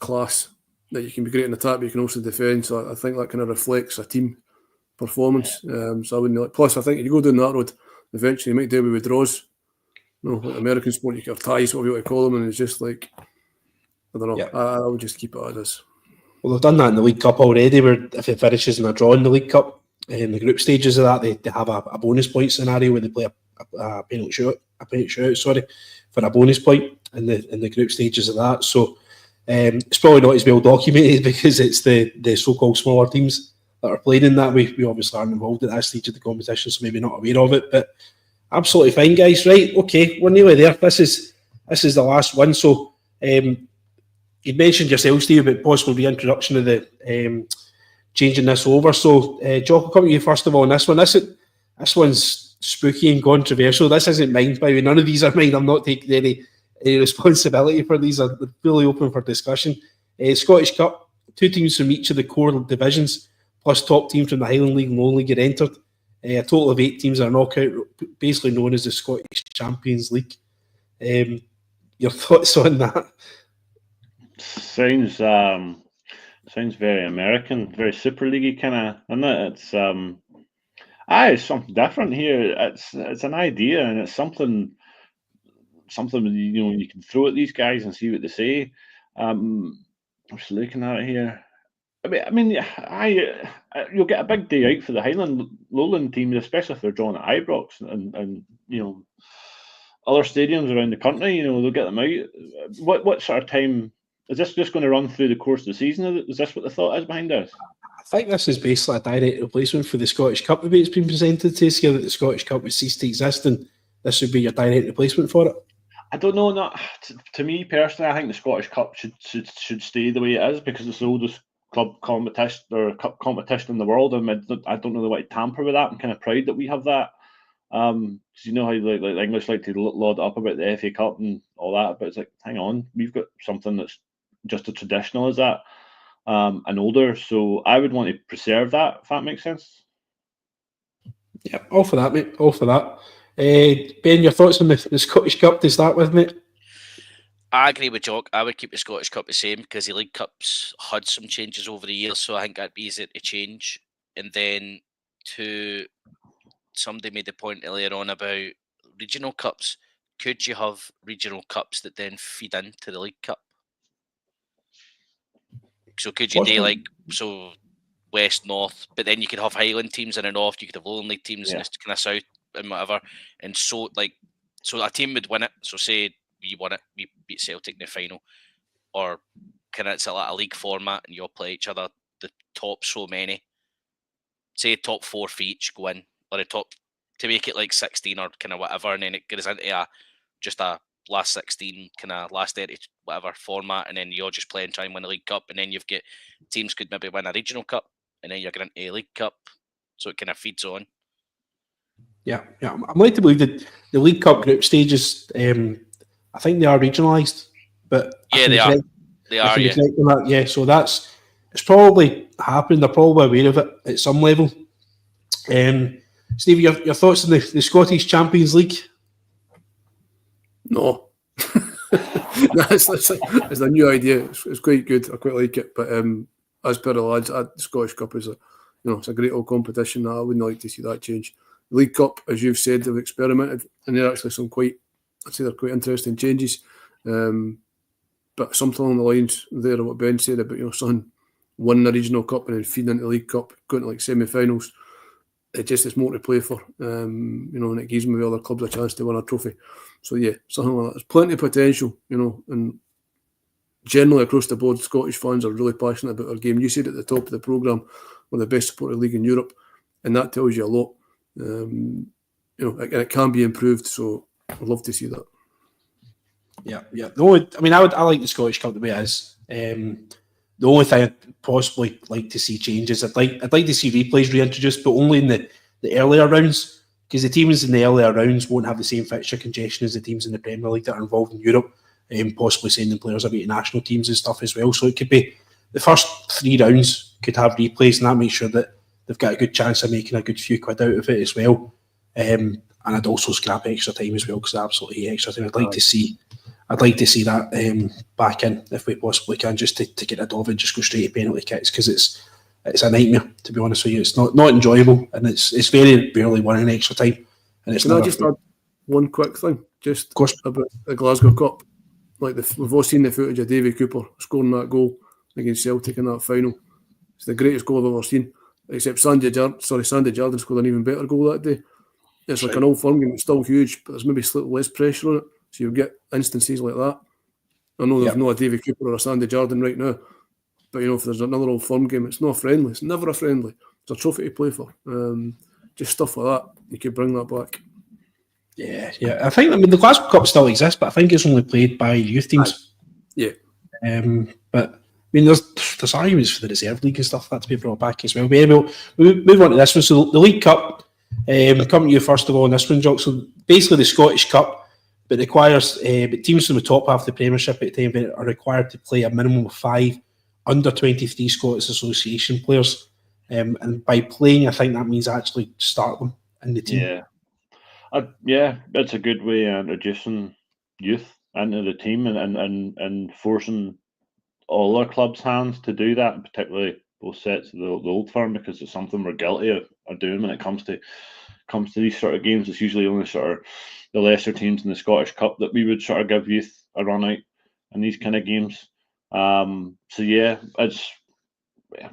class that you can be great in attack, but you can also defend. So I think that kind of reflects a team performance. So I wouldn't. Plus, I think if you go down that road, eventually you might do away with draws. Like American sport, you get ties, whatever you want to call them, and it's just like, I don't know. Yeah. I would just keep it as is. Well, they've done that in the League Cup already, where if it finishes in a draw in the League Cup, in the group stages of that, they have a bonus point scenario where they play a penalty shootout, for a bonus point in the group stages of that. So it's probably not as well documented because it's the so-called smaller teams that are playing in that. We obviously aren't involved at that stage of the competition, so maybe not aware of it, but absolutely fine, guys. Right, okay, we're nearly there. This is the last one. So you mentioned yourself, Steve, about possible reintroduction of the changing this over. So, Jock, I'll come to you first of all on this one. This one's spooky and controversial. This isn't mine, by the way. None of these are mine. I'm not taking any responsibility for these. Are fully open for discussion. Scottish Cup, 2 teams from each of the core divisions, plus top team from the Highland League and Lowland League get entered. A total of 8 teams are knockout, basically known as the Scottish Champions League. Your thoughts on that? Sounds very American, very Super League kind of, isn't it? It's something different here. It's an idea, and it's something you can throw at these guys and see what they say. I'm just looking at it here. You'll get a big day out for the Highland Lowland teams, especially if they're drawn at Ibrox and other stadiums around the country. They'll get them out. What sort of time is this just going to run through the course of the season? Is this what the thought is behind this? I think this is basically a direct replacement for the Scottish Cup. The way it's been presented to us here, that the Scottish Cup would cease to exist, and this would be your direct replacement for it. I don't know. Not to me personally. I think the Scottish Cup should stay the way it is because it's the oldest club competition or cup competition in the world, and I don't know the way to tamper with that. I'm kind of proud that we have that. Because you know how like the English like to laud up about the FA Cup and all that, but it's like, hang on, we've got something that's just as traditional as that, and older. So I would want to preserve that, if that makes sense. Yeah, all for that, mate. All for that. Ben, your thoughts on the Scottish Cup to start with, mate? I agree with Jock. I would keep the Scottish Cup the same because the League Cup's had some changes over the years, so I think that'd be easier to change. And then somebody made the point earlier on about regional cups. Could you have regional cups that then feed into the League Cup? So could you do West, North, but then you could have Highland teams in the North, you could have Lowland League teams in the kind of South and whatever. And so a team would win it. So say we won it, we beat Celtic in the final, or kind of it's like a league format and you all play each other. The top so many, say top 4 for each go in, or the top to make it like 16 or kind of whatever, and then it goes into just a last 16 kind of last 30 whatever format, and then you're just playing trying to win the League Cup, and then you've got teams could maybe win a regional cup, and then you're going into a League Cup, so it kind of feeds on. Yeah. I'm led to believe that the League Cup group stages, I think they are regionalised, but yeah, they are. They are, yeah. Yeah, so it's probably happened. They're probably aware of it at some level. Steve, your thoughts on the Scottish Champions League? No. It's a new idea. It's quite good. I quite like it. But as per the lads, the Scottish Cup is it's a great old competition. I wouldn't like to see that change. The League Cup, as you've said, they've experimented, and there are actually some quite interesting changes. But something along the lines there of what Ben said about son winning the regional cup and then feeding into the League Cup, going to like semi-finals. It's more to play for, and it gives maybe other clubs a chance to win a trophy. So yeah, something like that. There's plenty of potential, and generally across the board, Scottish fans are really passionate about our game. You said at the top of the programme, we're the best supported league in Europe, and that tells you a lot. And it can be improved, so I'd love to see that. Yeah. I like the Scottish Cup the way it is. The only thing I'd possibly like to see change is I'd like to see replays reintroduced, but only in the earlier rounds, because the teams in the earlier rounds won't have the same fixture congestion as the teams in the Premier League that are involved in Europe, possibly sending players about national teams and stuff as well. So it could be the first 3 rounds could have replays, and that makes sure that they've got a good chance of making a good few quid out of it as well. And I'd also scrap extra time as well, because I absolutely hate extra time. I'd like to see that back in if we possibly can, just to get rid of it and just go straight to penalty kicks, because it's a nightmare, to be honest with you. It's not enjoyable, and it's very rarely won in extra time. And it's Can I just add one quick thing, just about the Glasgow Cup? Like we've all seen the footage of Davy Cooper scoring that goal against Celtic in that final. It's the greatest goal I've ever seen. Except Sandy Jardine scored an even better goal that day. It's like an old firm game. It's still huge, but there's maybe slightly less pressure on it, so you'll get instances like that. I know there's no a Davy Cooper or a Sandy Jardine right now, but if there's another old firm game, it's not a friendly. It's never a friendly. It's a trophy to play for. Just stuff like that. You could bring that back. Yeah. I think the Glasgow Cup still exists, but I think it's only played by youth teams. Yeah. But there's arguments for the reserve league and stuff that to be brought back as well. But anyway, we'll move on to this one. So the League Cup, come to you first of all on this one, Jock. So basically the Scottish Cup, but requires but teams from the top half of the Premiership at the time are required to play a minimum of 5 under-23 Scottish Association players. And by playing, I think that means actually start them in the team. Yeah, it's a good way of introducing youth into the team and forcing all our clubs' hands to do that, particularly both sets of the old firm, because it's something we're guilty of doing when it comes to these sort of games. It's usually only sort of the lesser teams in the Scottish Cup that we would sort of give youth a run out in these kind of games. So yeah, it's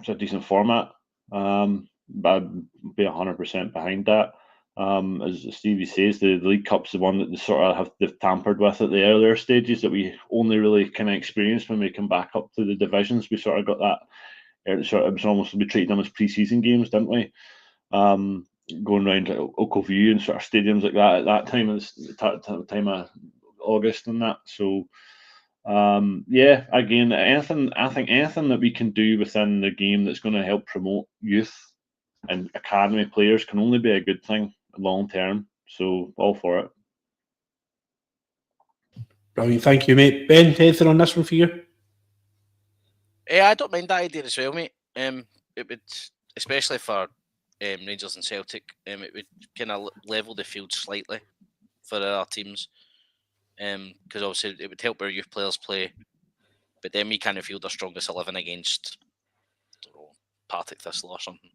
a decent format. But I'd be 100% behind that. As Stevie says, the League Cup's the one that they've tampered with at the earlier stages that we only really kind of experienced when we come back up to the divisions. We sort of got that. It was almost, we treated them as pre-season games, didn't we? Going around to Oakview and sort of stadiums like that at that time, the time of August and that. So yeah, again, I think anything that we can do within the game that's going to help promote youth and academy players can only be a good thing long term. So all for it. Brilliant, thank you, mate. Ben, anything on this one for you? I don't mind that idea as well, mate. It would, especially for Rangers and Celtic, it would kind of level the field slightly for our teams, because obviously it would help our youth players play, but then we kind of field our strongest 11 against Partick Thistle or something.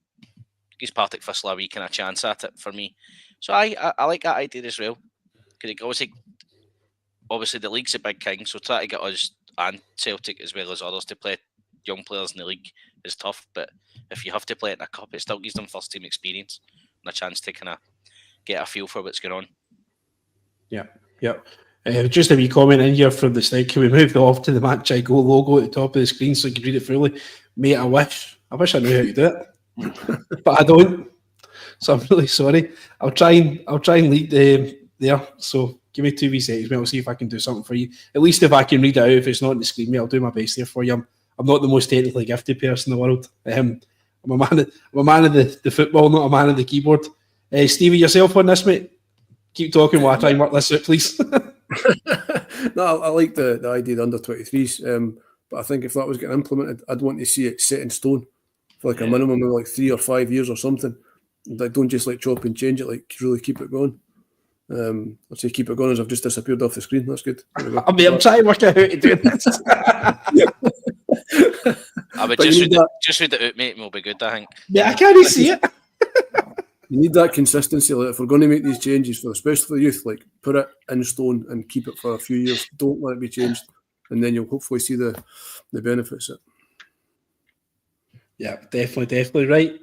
Gives Partick Thistle a wee kind of chance at it for me. So I like that idea as well, because it obviously the league's a big king, so try to get us and Celtic as well as others to play young players in the league is tough, but if you have to play it in a cup, it still gives them first team experience and a chance to kind of get a feel for what's going on. Yeah. Just a wee comment in here from the side. Can we move off to the Match I Go logo at the top of the screen so you can read it fully? Mate, I wish I knew how to do it, but I don't. So I'm really sorry. I'll try and lead there. So give me 2 wee seconds, mate. I'll see if I can do something for you. At least if I can read it out, if it's not on the screen, mate, I'll do my best there for you. I'm not the most technically gifted person in the world. I'm a man of the football, not a man of the keyboard. Stevie, yourself on this, mate. Keep talking while I try and work this out, please. No, I like the idea of the under-23s, but I think if that was getting implemented, I'd want to see it set in stone for like a minimum of like 3 or 5 years or something. Like, don't just like chop and change it, like really keep it going. I'd say keep it going as I've just disappeared off the screen. That's good. I'm trying to work out how to do this. I would just read it out, mate, and we'll be good, I think. Yeah, I can't see it. You need that consistency. Like, if we're going to make these changes, especially for the youth, like put it in stone and keep it for a few years. Don't let it be changed, and then you'll hopefully see the benefits of it. Yeah, definitely right.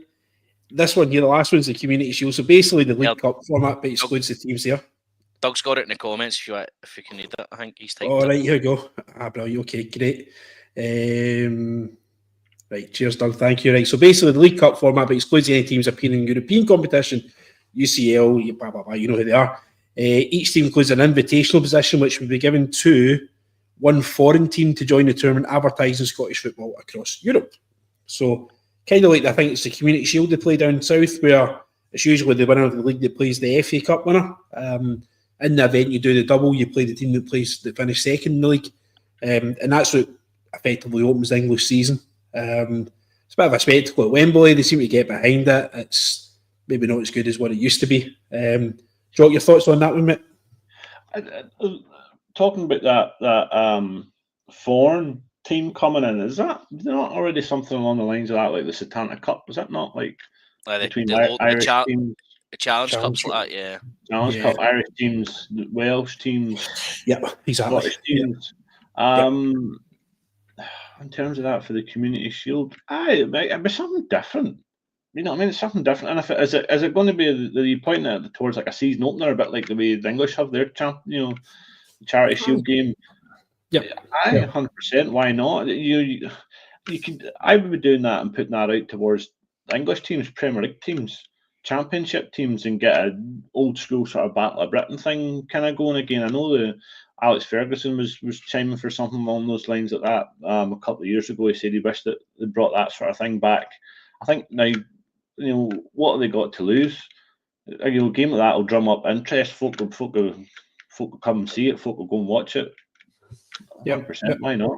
This one here, the last one's the Community Shield. So basically the League Cup format, but excludes the teams there. Doug's got it in the comments if you can read it. I think he's typed right, here we go. Brilliant. Okay, great. Right, cheers, Doug. Thank you. Right, so basically the League Cup format, but excludes any teams appearing in European competition, UCL, blah, blah, blah, you know who they are. Each team includes an invitational position, which will be given to one foreign team to join the tournament, advertising Scottish football across Europe. So, kind of like, I think it's the Community Shield they play down south, where it's usually the winner of the league that plays the FA Cup winner. In the event you do the double, you play the team that finished second in the league. And that's what effectively opens the English season. It's a bit of a spectacle at Wembley. They seem to get behind it. It's maybe not as good as what it used to be. Jock, your thoughts on that one, mate? Talking about that foreign team coming in. Is that not already something along the lines of that, like the Satanta Cup? Is that not like between Irish teams? The Challenge Challenge Cup's like that, yeah. Challenge Cup, Irish teams, Welsh teams, Yep, exactly. Scottish teams. In terms of that for the Community Shield, it'd be something different. You know what I mean? It's something different. And if it, is it going to be the pointing it towards like a season opener, a bit like the way the English have their Charity Shield game? Yep. 100%. Why not? You could. I would be doing that and putting that out towards English teams, Premier League teams, Championship teams, and get an old school sort of Battle of Britain thing kind of going again. I know the Alex Ferguson was chiming for something along those lines like that a couple of years ago. He said he wished that they brought that sort of thing back. I think now, what have they got to lose? A game like that will drum up interest. Folk will come and see it. Folk will go and watch it. 100%. Why not?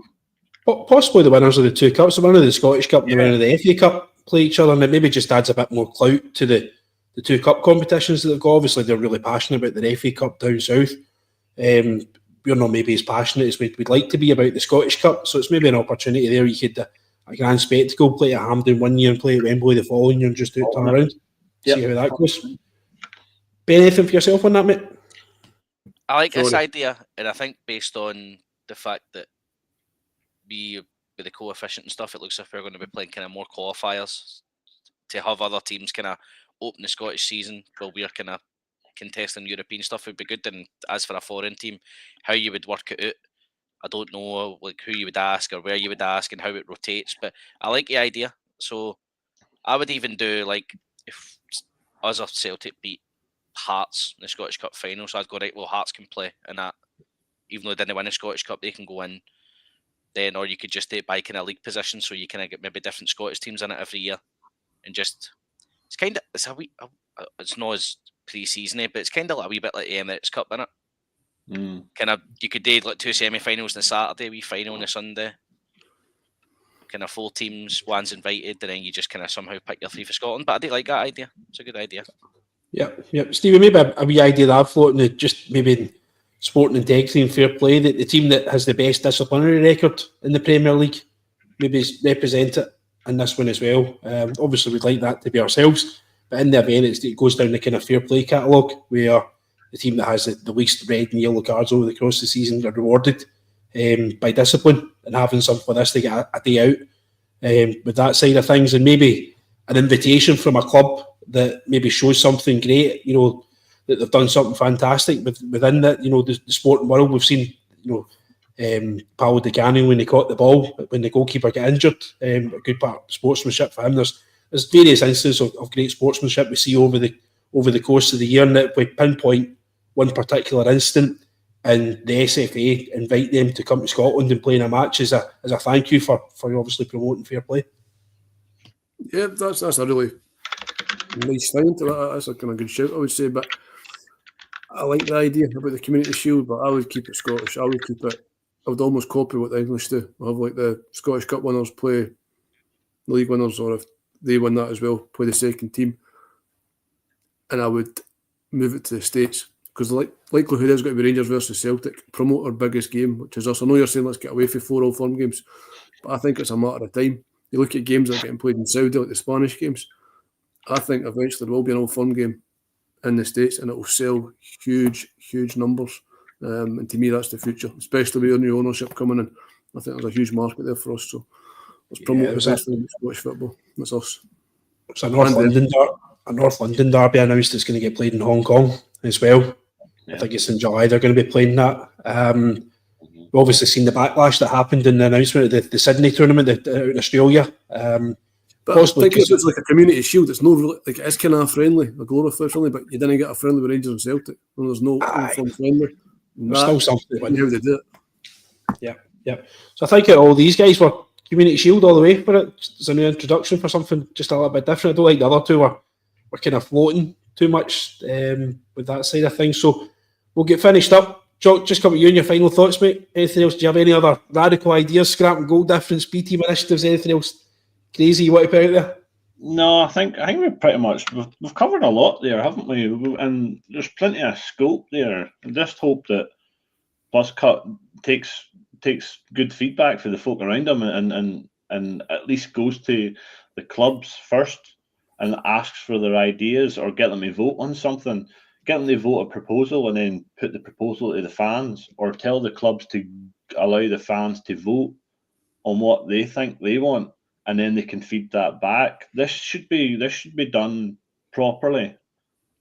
Possibly the winners of the two cups, the winner of the Scottish Cup, and the winner of the FA Cup, play each other, and it maybe just adds a bit more clout to the two cup competitions that they've got. Obviously, they're really passionate about their FA Cup down south. We're not maybe as passionate as we'd like to be about the Scottish Cup, so it's maybe an opportunity there. You could a grand spectacle, play at Hampden one year and play at Wembley the following year and just turn around, see how that goes. Ben, anything for yourself on that, mate? I like this idea, and I think based on the fact that with the coefficient and stuff, it looks like we're going to be playing kind of more qualifiers to have other teams kind of open the Scottish season while we're kind of contesting European stuff would be good. And as for a foreign team, how you would work it out, I don't know, like who you would ask or where you would ask and how it rotates, but I like the idea. So I would even do like if us or Celtic beat Hearts in the Scottish Cup final, so I'd go right, well, Hearts can play in that, even though they didn't win the Scottish Cup, they can go in then, or you could just do it by kind of league position, so you kind of get maybe different Scottish teams in it every year, and just it's not as pre-seasony, but it's kind of like a wee bit like the Emirates Cup, isn't it? Kind of, you could do like two semi-finals on the Saturday, wee final on the Sunday. Kind of 4 teams, one's invited, and then you just kind of somehow pick your 3 for Scotland. But I do like that idea. It's a good idea. Yep. Stevie, maybe a wee idea that I've floated, just maybe sporting integrity and fair play, that the team that has the best disciplinary record in the Premier League maybe represent it in this one as well. Obviously, we'd like that to be ourselves, but in the event it goes down the kind of fair play catalogue, where the team that has the least red and yellow cards over the course of the season are rewarded by discipline, and having something for this to get a day out with that side of things, and maybe an invitation from a club that maybe shows something great, that they've done something fantastic within that, the sporting world. We've seen, Paolo Di Canio when he caught the ball, when the goalkeeper got injured, a good part of sportsmanship for him. There's various instances of great sportsmanship we see over the course of the year, and that we pinpoint one particular instant, and the SFA invite them to come to Scotland and play in a match as a thank you for obviously promoting fair play. Yeah, that's a really nice thing. That's a kind of good shout, I would say. But I like the idea about the Community Shield, but I would keep it Scottish. I would almost copy what the English do. I'll have like the Scottish Cup winners play the league winners, or if they win that as well, play the second team. And I would move it to the States, because the likelihood is going to be Rangers versus Celtic, promote our biggest game, which is us. I know you're saying let's get away from 4 All Firm games, but I think it's a matter of time. You look at games that are getting played in Saudi, like the Spanish games, I think eventually there will be an All Firm game in the States, and it will sell huge numbers. And to me, that's the future, especially with your new ownership coming in. I think there's a huge market there for us. So let's promote the best thing in Scottish football. That's us. It's a North London derby announced it's going to get played in Hong Kong as well. I think it's in July they're going to be playing that. We've obviously seen the backlash that happened in the announcement of the Sydney tournament out in Australia. But I think it's like a Community Shield. It's no really, like, it's kind of friendly, a glorified friendly, but you didn't get a friendly with Rangers and Celtic. And there's no fun friendly. There's still something. How they do it. Yeah. So I think all these guys were Community Shield all the way for it. It's a new introduction for something just a little bit different. I don't like the other two were kind of floating too much with that side of things. So we'll get finished up. Jock, just come to you and your final thoughts, mate. Anything else? Do you have any other radical ideas, scrap and goal difference, B team initiatives, anything else crazy you want to put out there? No, I think we've pretty much we've covered a lot there, haven't we? And there's plenty of scope there. I just hope that Buzzcut takes good feedback for the folk around him, and at least goes to the clubs first and asks for their ideas, or get them to vote on something, get them to vote a proposal and then put the proposal to the fans, or tell the clubs to allow the fans to vote on what they think they want, and then they can feed that back. This should be done properly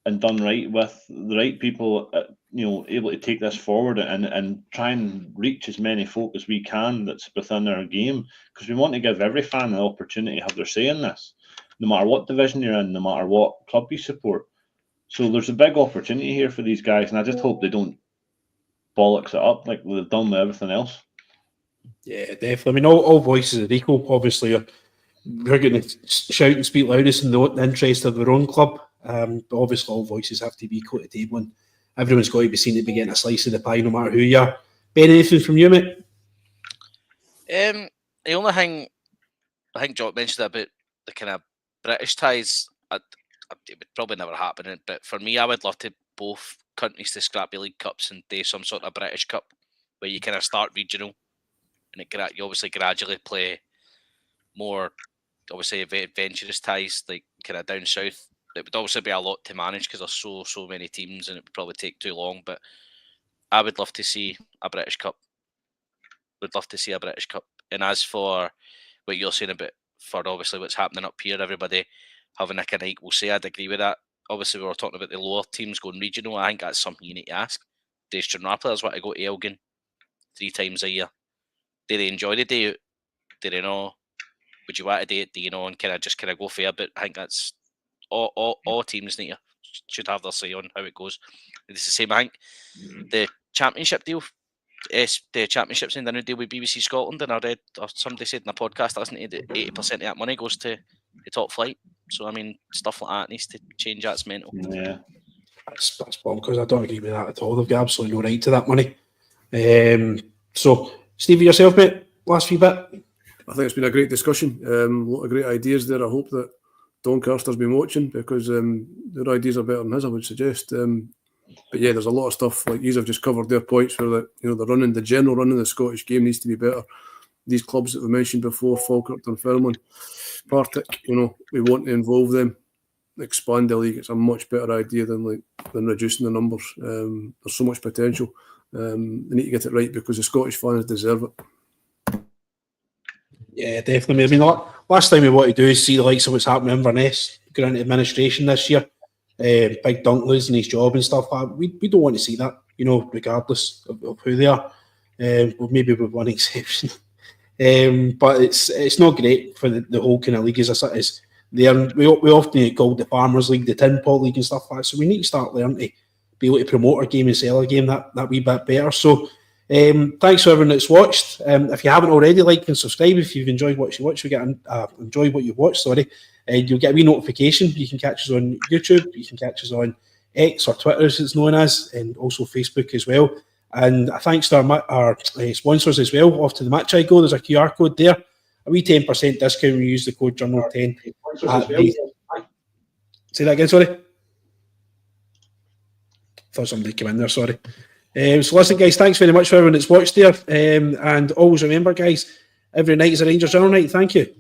and done right, with the right people, able to take this forward and try and reach as many folk as we can that's within our game, because we want to give every fan an opportunity to have their say in this, no matter what division you're in, no matter what club you support. So there's a big opportunity here for these guys, and I just hope they don't bollocks it up like they've done with everything else. Yeah, definitely. I mean, all voices are equal. Obviously, we're going to shout and speak loudest in the interest of their own club. But obviously, all voices have to be equal at the table, and everyone's got to be seen to be getting a slice of the pie, no matter who you are. Ben, anything from you, mate? The only thing, I think Jock mentioned about the kind of British ties, it would probably never happen, but for me, I would love to both countries to scrap the League Cups and do some sort of British Cup where you kind of start regional and you obviously gradually play more, obviously, adventurous ties, like kind of down south. It would obviously be a lot to manage because there's so many teams and it would probably take too long, but I would love to see a British Cup. Would love to see a British Cup. And as for what you're saying about, for obviously what's happening up here, everybody having a kind of equal say, I'd agree with that. Obviously, we were talking about the lower teams going regional. I think that's something you need to ask. Do Stranraer players want to go to Elgin 3 times a year? Do they enjoy the day out? Do they know? Would you want to do it? Do you know? And kind of go fair. But I think that's all teams should have their say on how it goes. It's the same. I think the championship deal, the championships in the new deal with BBC Scotland, and I read, or somebody said in a podcast I listened to, that 80% of that money goes to the top flight. So I mean, stuff like that needs to change. That's mental. Yeah, That's bonkers. I don't agree with that at all. They've got absolutely no right to that money. So, Stevie, yourself, mate, last few bit. I think it's been a great discussion. A lot of great ideas there. I hope that Doncaster's been watching, because their ideas are better than his, I would suggest. But yeah, there's a lot of stuff, like you have just covered their points, where the general running of the Scottish game needs to be better. These clubs that we mentioned before, Falkirk, Dunfermline, Partick, we want to involve them, expand the league. It's a much better idea than reducing the numbers. There's so much potential. They need to get it right, because the Scottish fans deserve it. Yeah, definitely. I mean, last thing we want to do is see the likes of what's happening in Inverness going into administration this year. Big Dunk losing his job and stuff like that. We don't want to see that, regardless of who they are. Well, maybe with one exception. But it's not great for the whole kind of league as there. We often get called the Farmers League, the Tin Pot League and stuff like that. So we need to start learning to be able to promote our game and sell our game that wee bit better. So thanks for everyone that's watched. If you haven't already, like and subscribe if you've enjoyed what you watched. Enjoy what you've watched, sorry. You'll get a wee notification. You can catch us on YouTube. You can catch us on X or Twitter, as it's known as, and also Facebook as well. And thanks to our sponsors as well. Off to the match I go. There's a QR code there. A wee 10% discount when you use the code Journal10. Say that again, sorry. Thought somebody came in there, sorry. So listen, guys, thanks very much for everyone that's watched there. And always remember, guys, every night is a Rangers Journal night. Thank you.